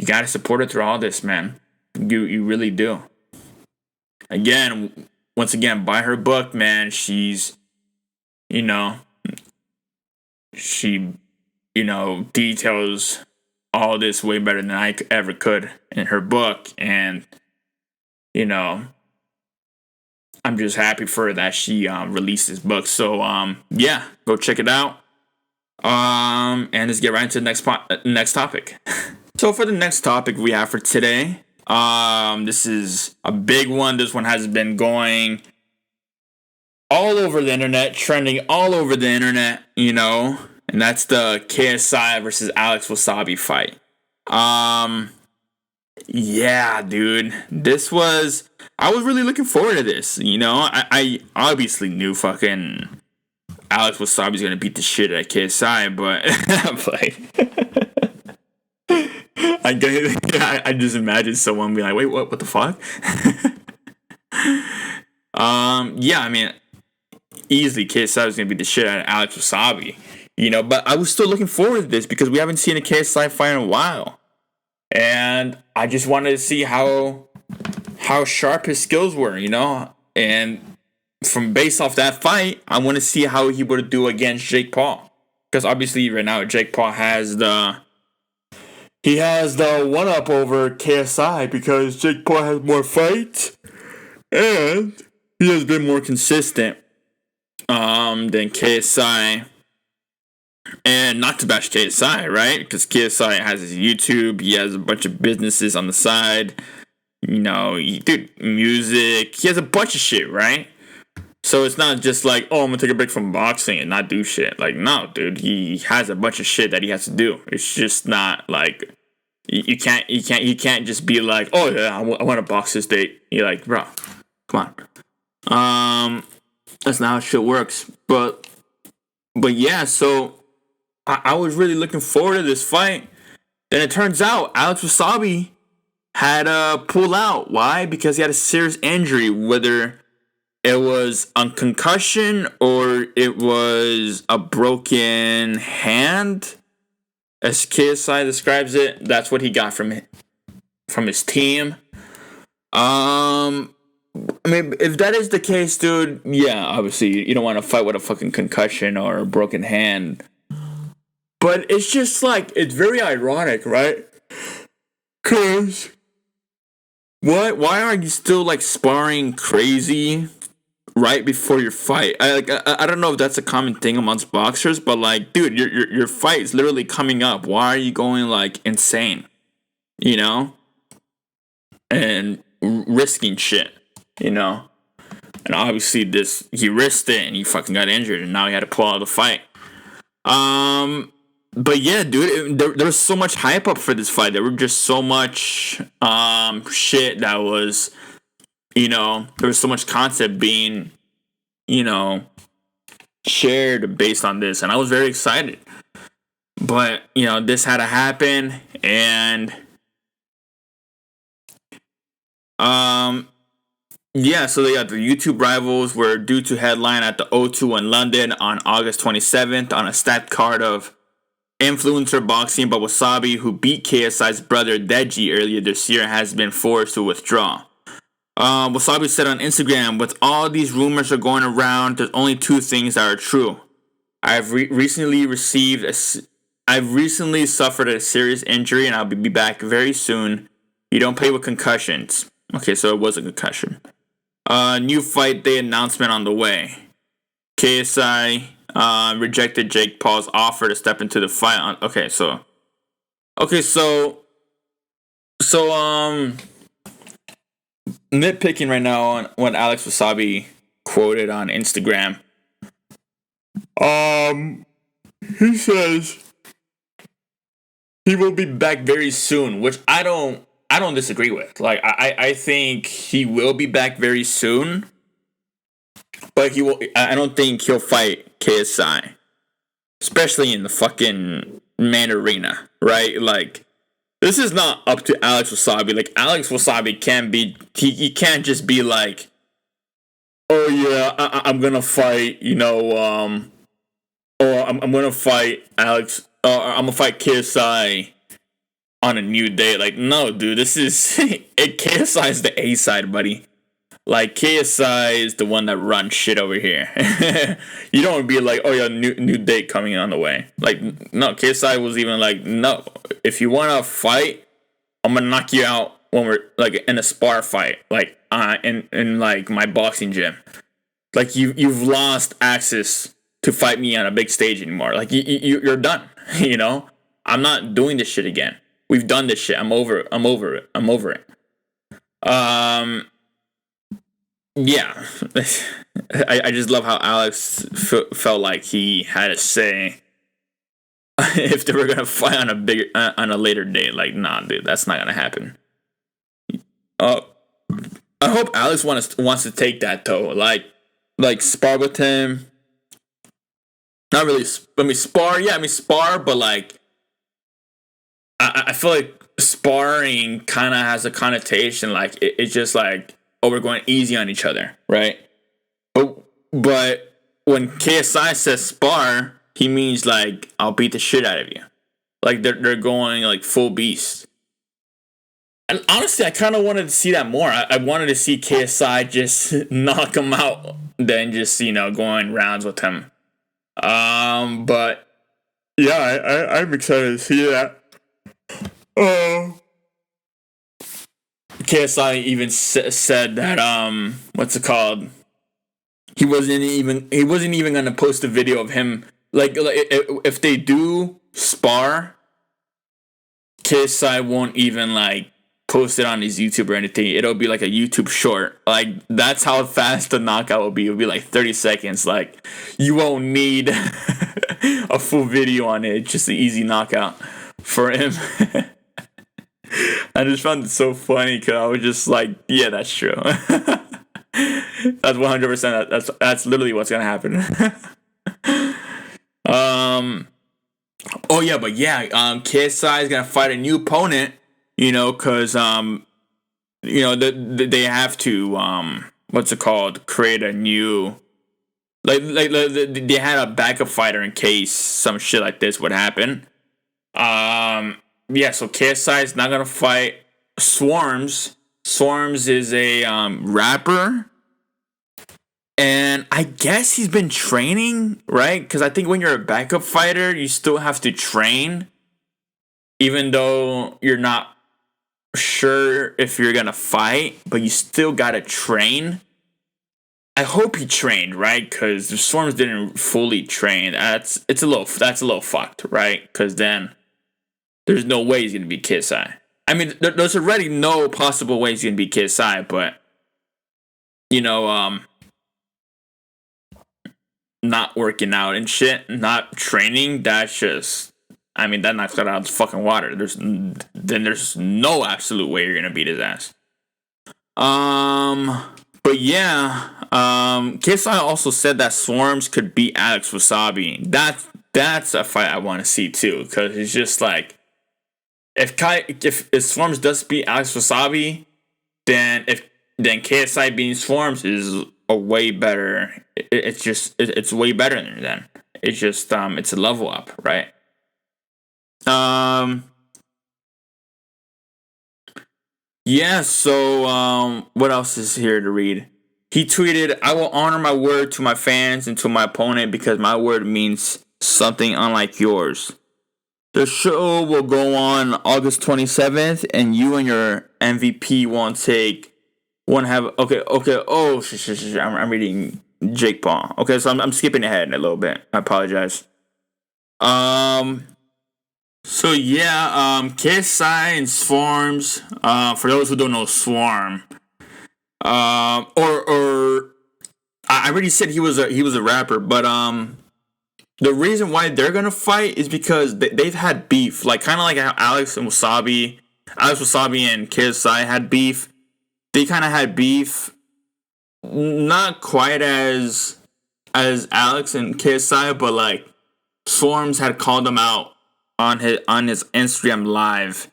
gotta support her through all this, man. You really do. Once again, buy her book, man. She's, she, details all this way better than I ever could in her book. And, you know, I'm just happy for her that she released this book. So, yeah, go check it out. And let's get right into the next topic. So for the next topic we have for today, this is a big one. This one has been going all over the internet, trending all over the internet, you know, and that's the KSI versus Alex Wassabi fight. Yeah, dude, I was really looking forward to this, you know. I obviously knew fucking Alex Wasabi's gonna beat the shit out of KSI, but I just imagine someone being like, wait, what the fuck? Yeah, I mean, easily KSI was gonna beat the shit out of Alex Wasabi, you know, but I was still looking forward to this because we haven't seen a KSI fight in a while. And I just wanted to see how sharp his skills were, you know? And from based off that fight, I want to see how he would do against Jake Paul. Because obviously right now Jake Paul has the one up over KSI because Jake Paul has more fights and he has been more consistent than KSI. And not to bash KSI, right? Because KSI has his YouTube, he has a bunch of businesses on the side, you know, music, he has a bunch of shit, right? So it's not just like, oh, I'm gonna take a break from boxing and not do shit. Like, no, dude, he has a bunch of shit that he has to do. It's just not like you can't just be like, oh yeah, I want to box this date. You're like, bro, come on. That's not how shit works. But yeah, so I was really looking forward to this fight. Then it turns out Alex Wasabi had to pull out. Why? Because he had a serious injury, whether it was a concussion or it was a broken hand, as KSI describes it. That's what he got from his team. I mean, if that is the case, dude, yeah, obviously you don't want to fight with a fucking concussion or a broken hand. But it's just like, it's very ironic, right? Cause why are you still like sparring crazy right before your fight? I don't know if that's a common thing amongst boxers, but like, dude, your fight is literally coming up. Why are you going like insane? You know? And risking shit, you know? And obviously he risked it and he fucking got injured and now he had to pull out of the fight. But yeah, dude, there was so much hype up for this fight. There were just so much shit that was, you know, there was so much concept being, you know, shared based on this, and I was very excited. But, you know, this had to happen, and yeah, so the YouTube rivals were due to headline at the O2 in London on August 27th on a stacked card of influencer boxing, but Wassabi, who beat KSI's brother Deji earlier this year, has been forced to withdraw. Wassabi said on Instagram, with all these rumors are going around, there's only two things that are true. I've recently suffered a serious injury and I'll be back very soon. You don't play with concussions. Okay, so it was a concussion. New fight day announcement on the way. KSI rejected Jake Paul's offer to step into the fight. Nitpicking right now on what Alex Wassabi quoted on Instagram. He says he will be back very soon, which I don't disagree with. Like, I think he will be back very soon, but I don't think he'll fight KSI, especially in the fucking main arena, right? Like, this is not up to Alex Wassabi. Like, Alex Wassabi he can't just be like, oh yeah, I'm gonna fight, you know, or I'm gonna fight Alex, or I'm gonna fight KSI on a new day. Like, no, dude, this is KSI is the A side, buddy. Like KSI is the one that runs shit over here. You don't be like, oh yeah, new date coming on the way. Like no, KSI was even like, no, if you want to fight, I'm gonna knock you out when we're like in a spar fight, like in like my boxing gym. Like you've lost access to fight me on a big stage anymore. Like you're done. You know, I'm not doing this shit again. We've done this shit. I'm over it. I'm over it. Yeah, I just love how Alex felt like he had a say if they were gonna fight on on a later date. Like, nah, dude, that's not gonna happen. I hope Alex wants to take that though. Like spar with him. Not really. I mean, spar. Yeah, I mean spar, but like, I feel like sparring kind of has a connotation like it's just like, oh, we're going easy on each other, right? But when KSI says spar, he means like I'll beat the shit out of you. Like they're going like full beast. And honestly, I kind of wanted to see that more. I wanted to see KSI just knock him out than just going rounds with him. But yeah, I'm excited to see that. KSI even said that what's it called? He wasn't even gonna post a video of him like if they do spar. KSI won't even like post it on his YouTube or anything. It'll be like a YouTube short. Like that's how fast the knockout will be. It'll be like 30 seconds. Like you won't need a full video on it. It's just an easy knockout for him. I just found it so funny because I was just like, yeah, that's true. That's 100%. That's literally what's gonna happen. Oh yeah, but yeah, KSI is gonna fight a new opponent. Because they have to what's it called? Create a new like they had a backup fighter in case some shit like this would happen. Yeah, so KSI is not gonna fight Swarms. Swarms is a rapper, and I guess he's been training, right? Because I think when you're a backup fighter, you still have to train, even though you're not sure if you're gonna fight, but you still gotta train. I hope he trained, right? Because the Swarms didn't fully train. That's a little fucked, right? Because then there's no way he's gonna be KSI. I mean, there's already no possible way he's gonna be KSI, but not working out and shit, not training. That's just. I mean, that knocks that out of the fucking water. There's no absolute way you're gonna beat his ass. But yeah, KSI also said that Swarms could beat Alex Wassabi. That's a fight I want to see too, because it's just like if Swarms does beat Alex Wassabi, then KSI beating Swarms is a way better. It's way better than then. It's just it's a level up, right? Yeah, so what else is here to read? He tweeted, I will honor my word to my fans and to my opponent because my word means something unlike yours. The show will go on August 27th, and you and your MVP won't have okay. Oh, I'm reading Jake Paul. Okay, so I'm skipping ahead a little bit. I apologize. So yeah, KSI and Swarms. For those who don't know Swarm, or I already said he was a rapper, but the reason why they're gonna fight is because they've had beef, like kind of like how Alex Wassabi and KSI had beef. They kind of had beef, not quite as Alex and KSI, but like Swarms had called them out on his Instagram live,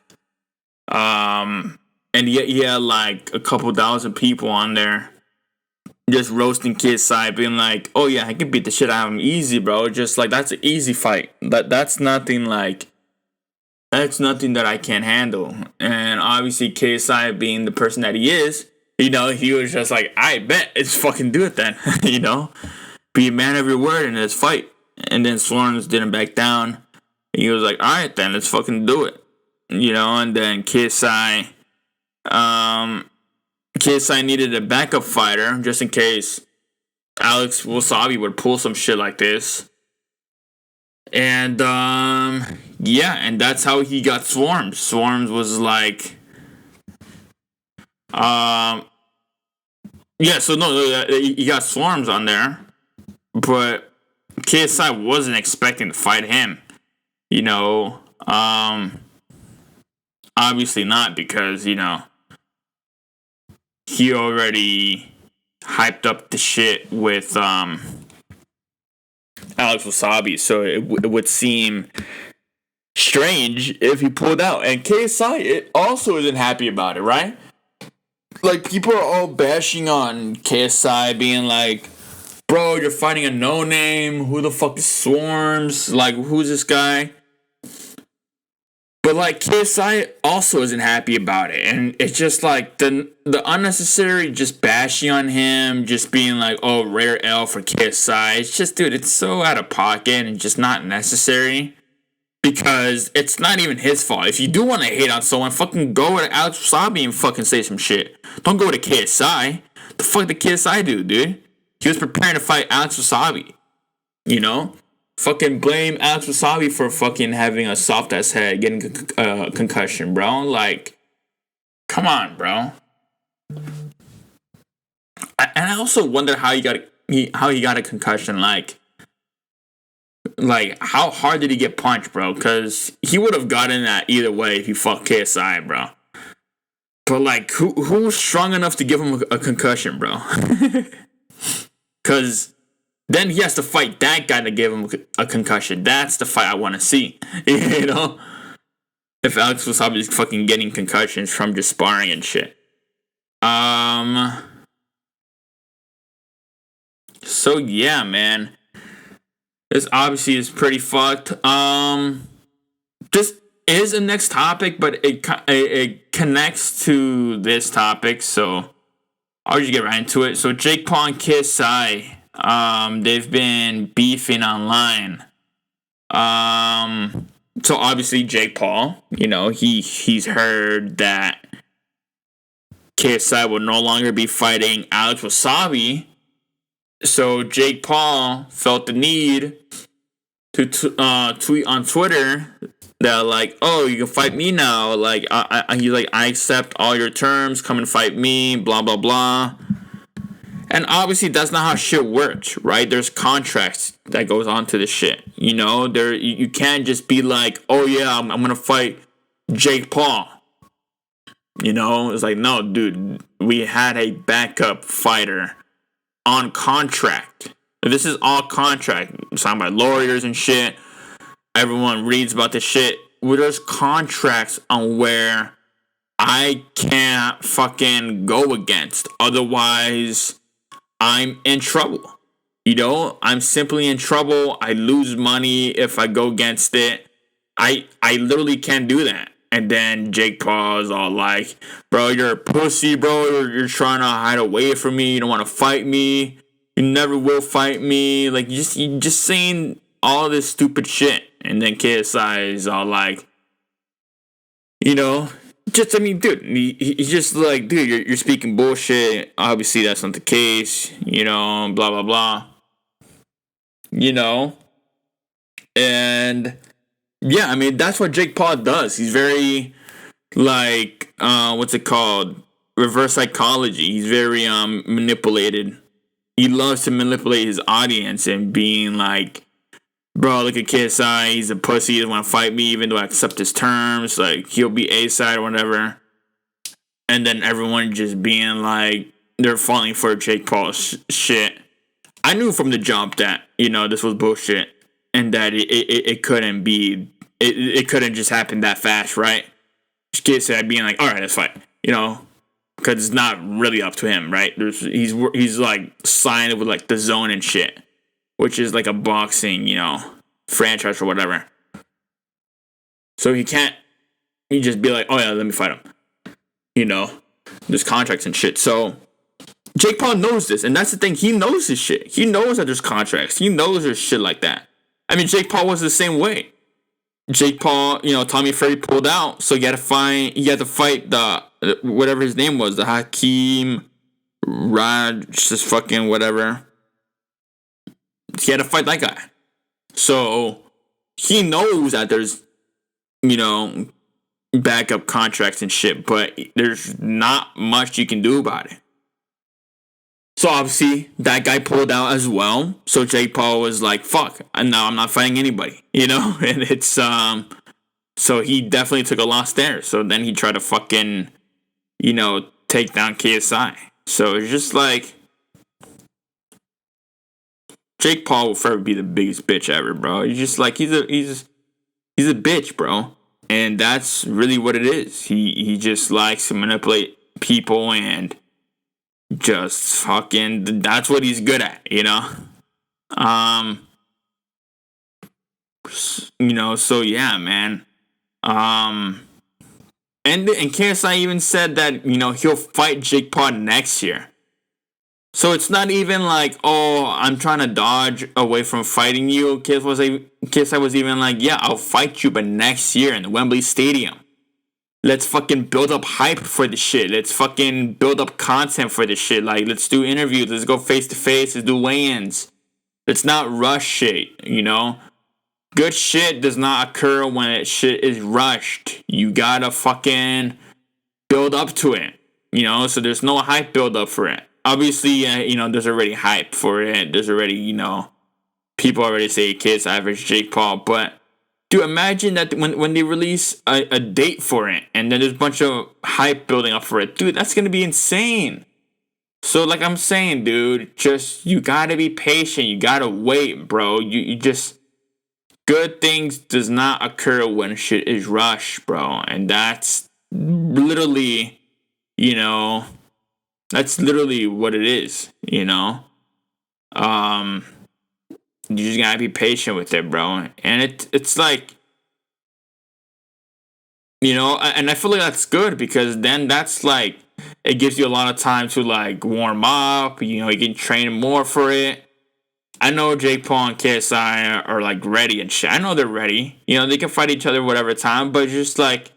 and he had like a couple thousand people on there just roasting KSI, being like, "Oh yeah, I can beat the shit out of him easy, bro. Just like that's an easy fight. That's nothing that I can't handle." And obviously KSI being the person that he is, He was just like, I bet it's fucking do it then. Be a man of your word and let's fight. And then Swarms didn't back down. He was like, all right then, let's fucking do it. And then KSI needed a backup fighter just in case Alex Wassabi would pull some shit like this. And and that's how he got Swarms. Swarms was like he got Swarms on there, but KSI wasn't expecting to fight him. Obviously not, because he already hyped up the shit with Alex Wassabi, so it would seem strange if he pulled out. And KSI it also isn't happy about it, right? Like, people are all bashing on KSI, being like, bro, you're fighting a no-name. Who the fuck is Swarms? Like, who's this guy? But, like, KSI also isn't happy about it. And it's just, like, the unnecessary just bashing on him, just being like, oh, rare L for KSI. It's just, dude, it's so out of pocket and just not necessary. Because it's not even his fault. If you do want to hate on someone, fucking go to Alex Wassabi and fucking say some shit. Don't go to KSI. The fuck did KSI do, dude? He was preparing to fight Alex Wassabi. Fucking blame Alex Wassabi for fucking having a soft ass head, getting a concussion, bro. Like, come on, bro. And I also wonder how he got a concussion. Like, how hard did he get punched, bro? Because he would have gotten that either way if he fought KSI, bro. But, like, who's strong enough to give him a concussion, bro? Because then he has to fight that guy to give him a concussion. That's the fight I want to see, If Alex Wassabi is fucking getting concussions from just sparring and shit. So, yeah, man. This obviously is pretty fucked. This is a next topic, but it connects to this topic, so I'll just get right into it. So Jake Paul and KSI, they've been beefing online. So obviously Jake Paul, he's heard that KSI will no longer be fighting Alex Wassabi. So Jake Paul felt the need to tweet on Twitter that, like, oh, you can fight me now. Like, he's like, I accept all your terms. Come and fight me. Blah blah blah. And obviously, that's not how shit works, right? There's contracts that goes on to this shit. You can't just be like, oh yeah, I'm gonna fight Jake Paul. It's like, no, dude, we had a backup fighter on contract. This is all contract, signed by lawyers and shit. Everyone reads about this shit. There's contracts on where I can't fucking go against. Otherwise, I'm in trouble. I'm simply in trouble. I lose money if I go against it. I literally can't do that. And then Jake Paul is all like, bro, you're a pussy, bro. You're trying to hide away from me. You don't want to fight me. You never will fight me. Like, you just saying all this stupid shit. And then KSI is all like, dude, he's just like, dude, you're speaking bullshit. Obviously, that's not the case. Blah, blah, blah. And yeah, I mean, that's what Jake Paul does. He's very, like, what's it called? Reverse psychology. He's very manipulated. He loves to manipulate his audience and being like, bro, look at KSI. He's a pussy. He doesn't want to fight me even though I accept his terms. Like, he'll be A-side or whatever. And then everyone just being like, they're falling for Jake Paul's shit. I knew from the jump that, this was bullshit. And that it couldn't be, it couldn't just happen that fast, right? KSI being like, all right, let's fight, because it's not really up to him, right? He's like signed with like the Zone and shit, which is like a boxing, franchise or whatever. So he just be like, oh yeah, let me fight him, there's contracts and shit. So Jake Paul knows this, and that's the thing. He knows this shit. He knows that there's contracts. He knows there's shit like that. I mean, Jake Paul was the same way. Jake Paul, Tommy Fury pulled out, so you had to fight the whatever his name was, the Hakeem Raj, just fucking whatever. He had to fight that guy. So he knows that there's, backup contracts and shit, but there's not much you can do about it. So obviously that guy pulled out as well. So Jake Paul was like, "Fuck, now I'm not fighting anybody," And it's so he definitely took a loss there. So then he tried to fucking, take down KSI. So it's just like Jake Paul will forever be the biggest bitch ever, bro. He's just like he's a bitch, bro. And that's really what it is. He just likes to manipulate people and just fucking, that's what he's good at, so yeah, man. And KSI even said that, he'll fight Jake Paul next year. So it's not even like, oh, I'm trying to dodge away from fighting you. KSI was even like, yeah, I'll fight you, but next year in the Wembley Stadium. Let's fucking build up hype for the shit. Let's fucking build up content for the shit. Like, let's do interviews. Let's go face to face. Let's do weigh-ins. Let's not rush shit, Good shit does not occur when shit is rushed. You gotta fucking build up to it, So there's no hype build up for it. Obviously, there's already hype for it. There's already, people already say kids average Jake Paul. But, dude, imagine that when they release a date for it and then there's a bunch of hype building up for it. Dude, that's going to be insane. So, like I'm saying, dude, you got to be patient. You got to wait, bro. You just, good things does not occur when shit is rushed, bro. And that's literally, that's literally what it is, You just gotta be patient with it, bro. And it's like, and I feel like that's good because then that's like, it gives you a lot of time to like warm up, you can train more for it. I know Jake Paul and KSI are like ready and shit. I know they're ready. They can fight each other whatever time, but just like,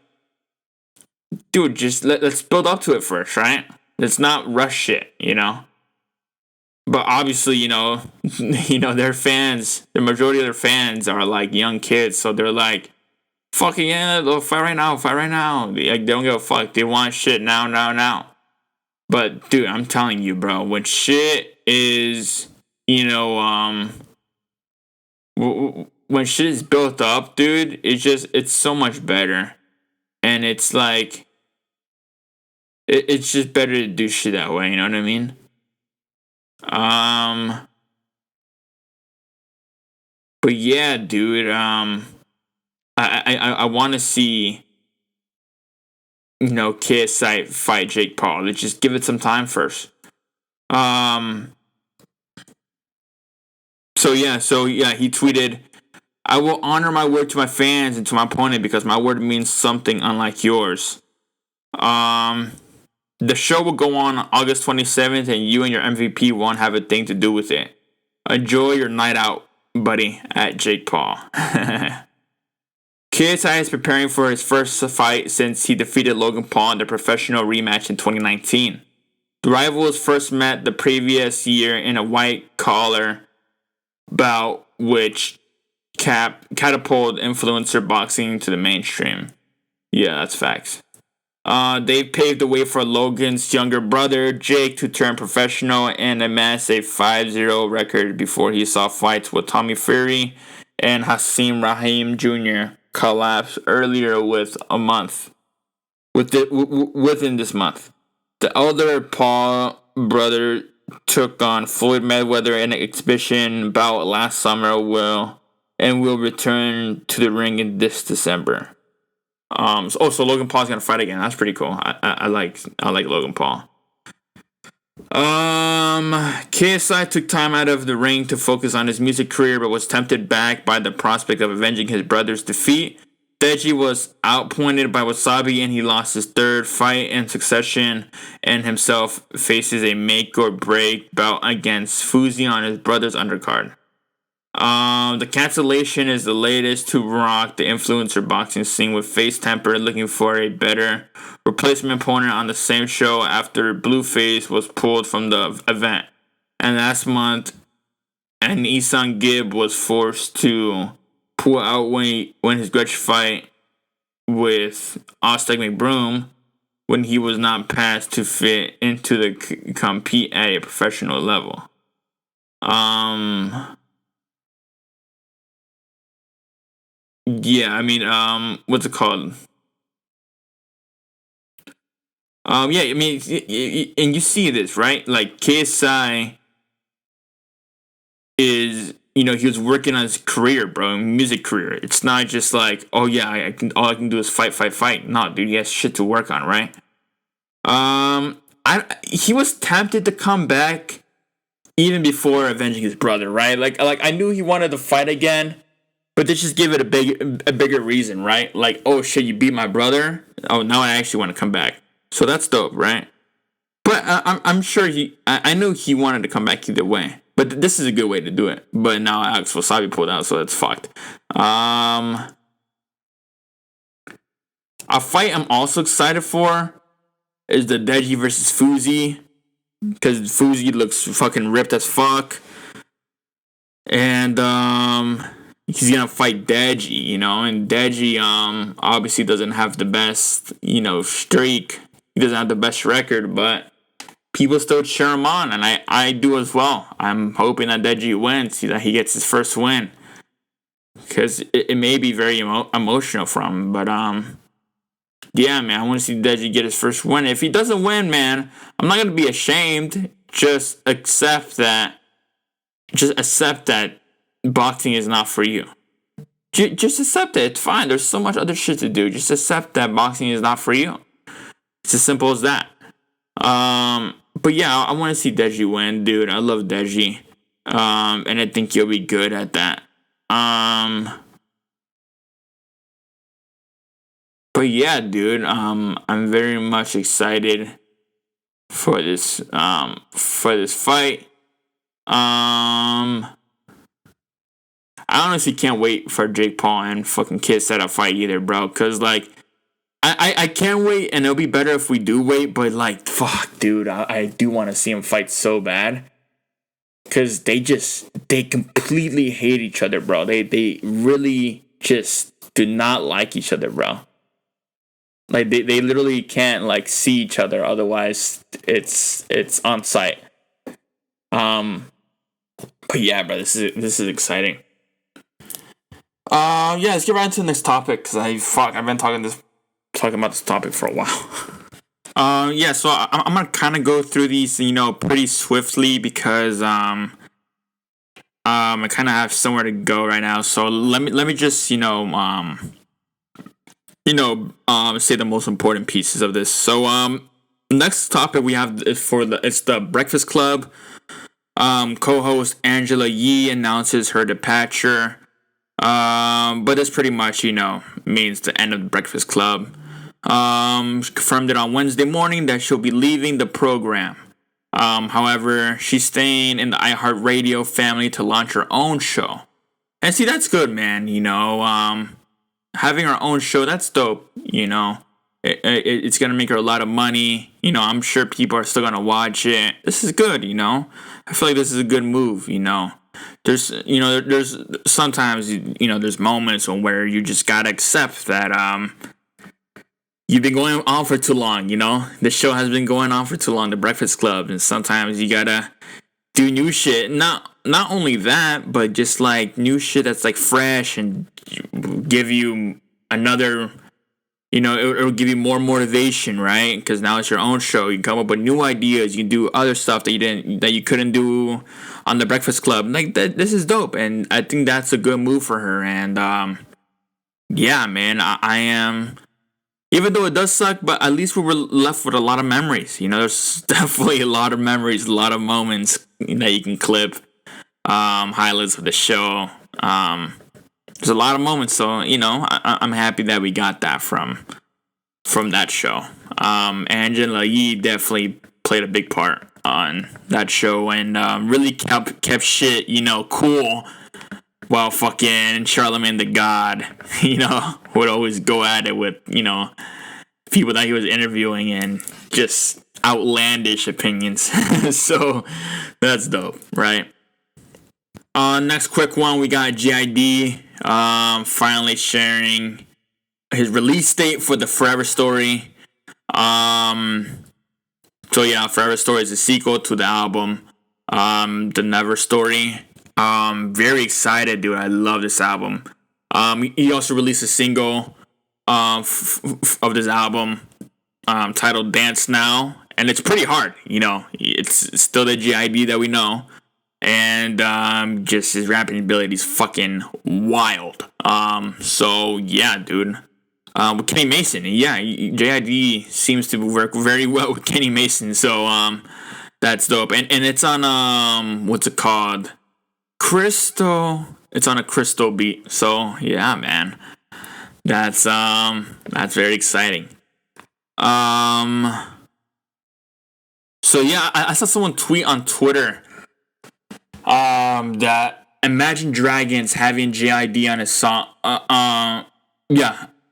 dude, just let's build up to it first, right? Let's not rush shit, But obviously, their fans, the majority of their fans are like young kids, so they're like, fucking yeah, they'll fight right now. Like, they don't give a fuck. They want shit now. But dude, I'm telling you, bro, when shit is, when shit is built up, dude, it's so much better. And it's like, it's just better to do shit that way, you know what I mean? But yeah, dude, I want to see, KSI fight Jake Paul. Let's just give it some time first. So yeah, he tweeted, "I will honor my word to my fans and to my opponent because my word means something unlike yours. The show will go on August 27th, and you and your MVP won't have a thing to do with it. Enjoy your night out, buddy," at Jake Paul. KSI is preparing for his first fight since he defeated Logan Paul in the professional rematch in 2019. The rivals first met the previous year in a white-collar bout, which catapulted influencer boxing to the mainstream. Yeah, that's facts. They paved the way for Logan's younger brother, Jake, to turn professional and amass a 5-0 record before he saw fights with Tommy Fury and Hasim Rahim Jr. collapse earlier within this month. The elder Paul brother took on Floyd Mayweather in an exhibition bout last summer will return to the ring in this December. So Logan Paul's gonna fight again. That's pretty cool. I like Logan Paul. KSI took time out of the ring to focus on his music career, but was tempted back by the prospect of avenging his brother's defeat. Deji was outpointed by Wassabi and he lost his third fight in succession and himself faces a make or break bout against Fuzi on his brother's undercard. The cancellation is the latest to rock the influencer boxing scene, with Face Temper looking for a better replacement opponent on the same show after Blueface was pulled from the event. And last month, and Isan Gibb was forced to pull out when his grudge fight with Osteg McBroom when he was not passed to fit into the compete at a professional level. Yeah, I mean, what's it called? Yeah, I mean, and you see this, right? Like, KSI is, he was working on his career, bro, music career. It's not just like, oh yeah, all I can do is fight. No, dude, he has shit to work on, right? He was tempted to come back even before avenging his brother, right? Like I knew he wanted to fight again, but they just give it a bigger reason, right? Like, oh shit, you beat my brother. Oh, now I actually want to come back. So that's dope, right? But I'm sure I knew he wanted to come back either way. But this is a good way to do it. But now Alex Wasabi pulled out, so that's fucked. A fight I'm also excited for is the Deji versus Fuzi, because Fuzi looks fucking ripped as fuck. And he's gonna fight Deji, and Deji obviously doesn't have the best, streak. He doesn't have the best record, but people still cheer him on, and I do as well. I'm hoping that Deji wins, that he gets his first win, because it may be very emotional for him. But yeah, man, I want to see Deji get his first win. If he doesn't win, man, I'm not gonna be ashamed. Just accept that boxing is not for you. Just accept it. It's fine. There's so much other shit to do. Just accept that boxing is not for you. It's as simple as that. But yeah, I want to see Deji win, dude. I love Deji. And I think he'll be good at that. But yeah, dude, I'm very much excited for this fight. I honestly can't wait for Jake Paul and fucking Kid Setup fight either, bro. Cause like, I can't wait, and it'll be better if we do wait. But like, fuck, dude, I do want to see him fight so bad. Cause they completely hate each other, bro. They really just do not like each other, bro. Like they literally can't like see each other, otherwise it's on site. But yeah, bro, this is exciting. Yeah, let's get right into the next topic, because I've been talking about this topic for a while. Yeah, so I'm gonna kind of go through these, pretty swiftly, because I kind of have somewhere to go right now. So let me just say the most important pieces of this. So next topic we have is it's the Breakfast Club. Co-host Angela Yee announces her departure. But this pretty much, means the end of the Breakfast Club. Confirmed it on Wednesday morning that she'll be leaving the program. However, she's staying in the iHeartRadio family to launch her own show. And see, that's good, man. Having her own show, that's dope. It's gonna make her a lot of money. I'm sure people are still gonna watch it. This is good. I feel like this is a good move. There's sometimes there's moments where you just gotta accept that you've been going on for too long. The show has been going on for too long, the Breakfast Club, and sometimes you gotta do new shit. Not only that, but just like new shit that's like fresh and give you another. It'll give you more motivation, right? Because now it's your own show. You can come up with new ideas. You can do other stuff that you couldn't do on the Breakfast Club. Like that, this is dope, and I think that's a good move for her. And yeah, man, I am. Even though it does suck, but at least we were left with a lot of memories. There's definitely a lot of memories, a lot of moments that you can clip, highlights of the show. There's a lot of moments, so I'm happy that we got that from that show. Angela Yee definitely played a big part on that show and really kept shit, cool. While fucking Charlemagne the God, would always go at it with, people that he was interviewing and just outlandish opinions. So that's dope, right? Next quick one, we got GID finally sharing his release date for the Forever Story. So yeah, Forever Story is a sequel to the album, The Never Story. Very excited, dude. I love this album. He also released a single of this album titled Dance Now, and it's pretty hard, It's still the GID that we know, and just his rapping ability is fucking wild. So yeah, dude. With Kenny Mason, yeah, JID seems to work very well with Kenny Mason, so that's dope. And it's on what's it called? Crystal. It's on a Crystal beat. So yeah, man. That's very exciting. So yeah, I saw someone tweet on Twitter that Imagine Dragons having JID on his song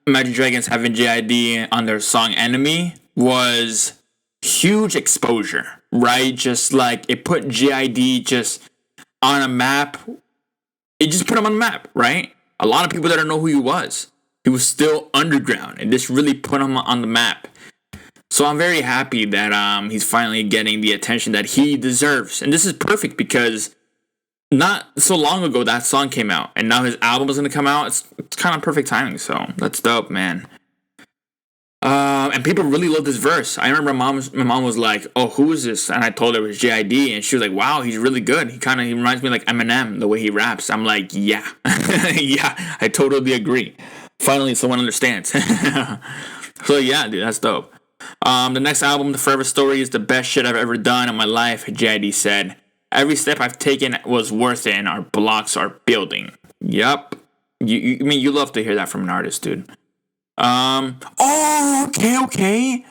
Imagine Dragons having JID on their song Enemy was huge exposure, right? Just like it put JID just on a map. It just put him on the map, right? A lot of people didn't know who he was. He was still underground, and this really put him on the map. So I'm very happy that he's finally getting the attention that he deserves. And this is perfect because not so long ago that song came out, and now his album is going to come out. It's kind of perfect timing, so that's dope, man. And people really love this verse. I remember my mom was like, "Oh, who is this?" And I told her it was JID, and she was like, "Wow, he's really good. He reminds me of like Eminem, the way he raps." I'm like, "Yeah, yeah, I totally agree. Finally, someone understands." So yeah, dude, that's dope. The next album, The Forever Story, is the best shit I've ever done in my life. JID said, "Every step I've taken was worth it, and our blocks are building." Yup. You love to hear that from an artist, dude. Oh, okay.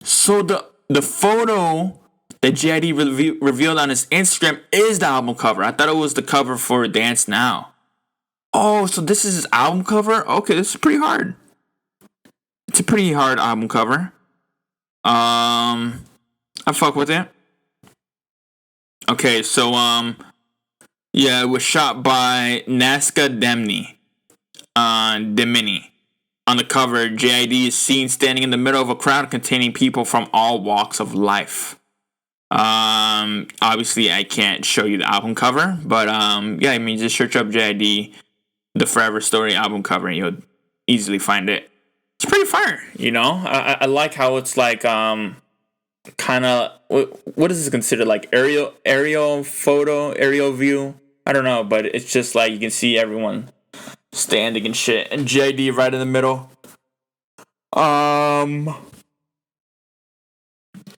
So the photo that JID revealed on his Instagram is the album cover. I thought it was the cover for Dance Now. Oh, so this is his album cover? Okay, this is pretty hard. It's a pretty hard album cover. I fuck with it. Okay, so yeah, it was shot by Nazca Demini. On the cover, JID is seen standing in the middle of a crowd containing people from all walks of life. Obviously I can't show you the album cover, but yeah, I mean, just search up JID, The Forever Story album cover, and you'll easily find it. It's pretty fire, I like how it's like kind of what is this considered, like aerial view? I don't know, but it's just like you can see everyone standing and shit, and JID right in the middle. Yeah,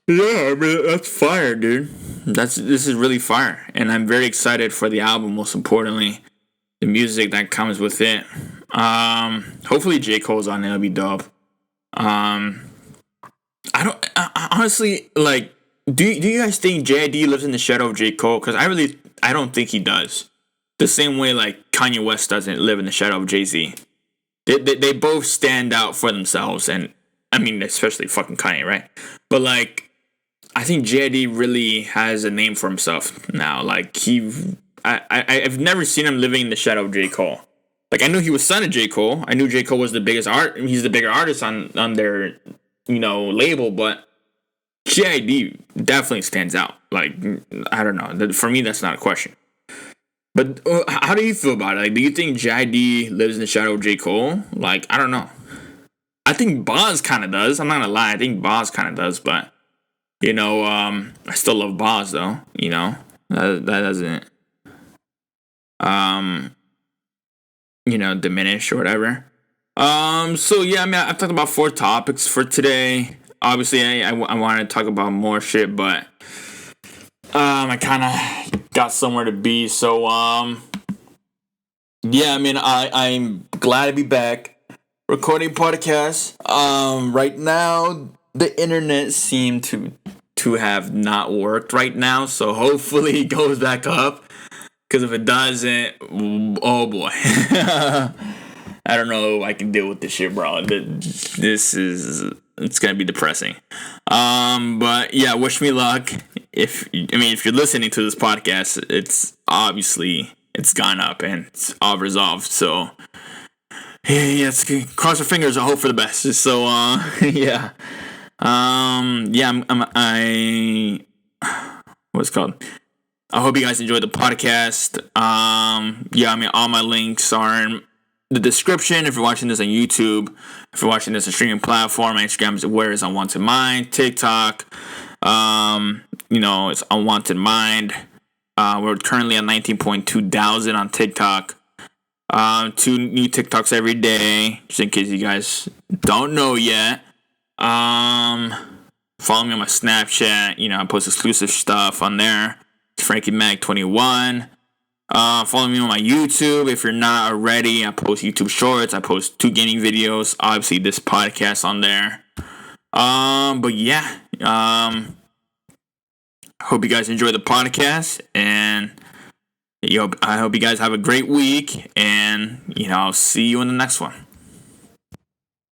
I mean, that's fire, dude. This is really fire, and I'm very excited for the album. Most importantly, the music that comes with it. Hopefully J. Cole's on it. It'll be dope. I honestly, like, do you guys think JID lives in the shadow of J. Cole? Because I don't think he does. The same way like Kanye West doesn't live in the shadow of Jay-Z. They both stand out for themselves, and I mean, especially fucking Kanye, right? But like, I think JID really has a name for himself now. Like I've never seen him living in the shadow of J. Cole. Like, I knew he was son of J. Cole. I knew J. Cole was the biggest he's the bigger artist on their, label, but JID definitely stands out. Like, I don't know. For me, that's not a question. But how do you feel about it? Like, do you think JID lives in the shadow of J. Cole? Like, I don't know. I think Boz kind of does. I'm not gonna lie. I think Boz kind of does, but, I still love Boz, though. That doesn't, diminish or whatever. So yeah, I mean, I've talked about 4 topics for today. Obviously, I wanted to talk about more shit, but I kind of got somewhere to be. So Yeah, I mean, I'm glad to be back recording podcasts. Right now the internet seemed to have not worked right now, so hopefully it goes back up. Because if it doesn't, oh boy, I don't know if I can deal with this shit, bro. This is it's gonna be depressing. But yeah, wish me luck. If you're listening to this podcast, it's obviously it's gone up and it's all resolved. So yeah, let's cross our fingers and hope for the best. So yeah, yeah, what's it called? I hope you guys enjoyed the podcast. Yeah, I mean, all my links are in the description. If you're watching this on YouTube, if you're watching this on streaming platform, Instagram is where is Unwanted Mind, TikTok, it's Unwanted Mind. We're currently at 19.2 thousand on TikTok. 2 new TikToks every day, just in case you guys don't know yet. Follow me on my Snapchat. I post exclusive stuff on there. Frankie Mag 21. Follow me on my YouTube if you're not already. I post YouTube shorts. I post 2 gaming videos. Obviously, this podcast on there. But yeah. Hope you guys enjoy the podcast, and I hope you guys have a great week. And I'll see you in the next one.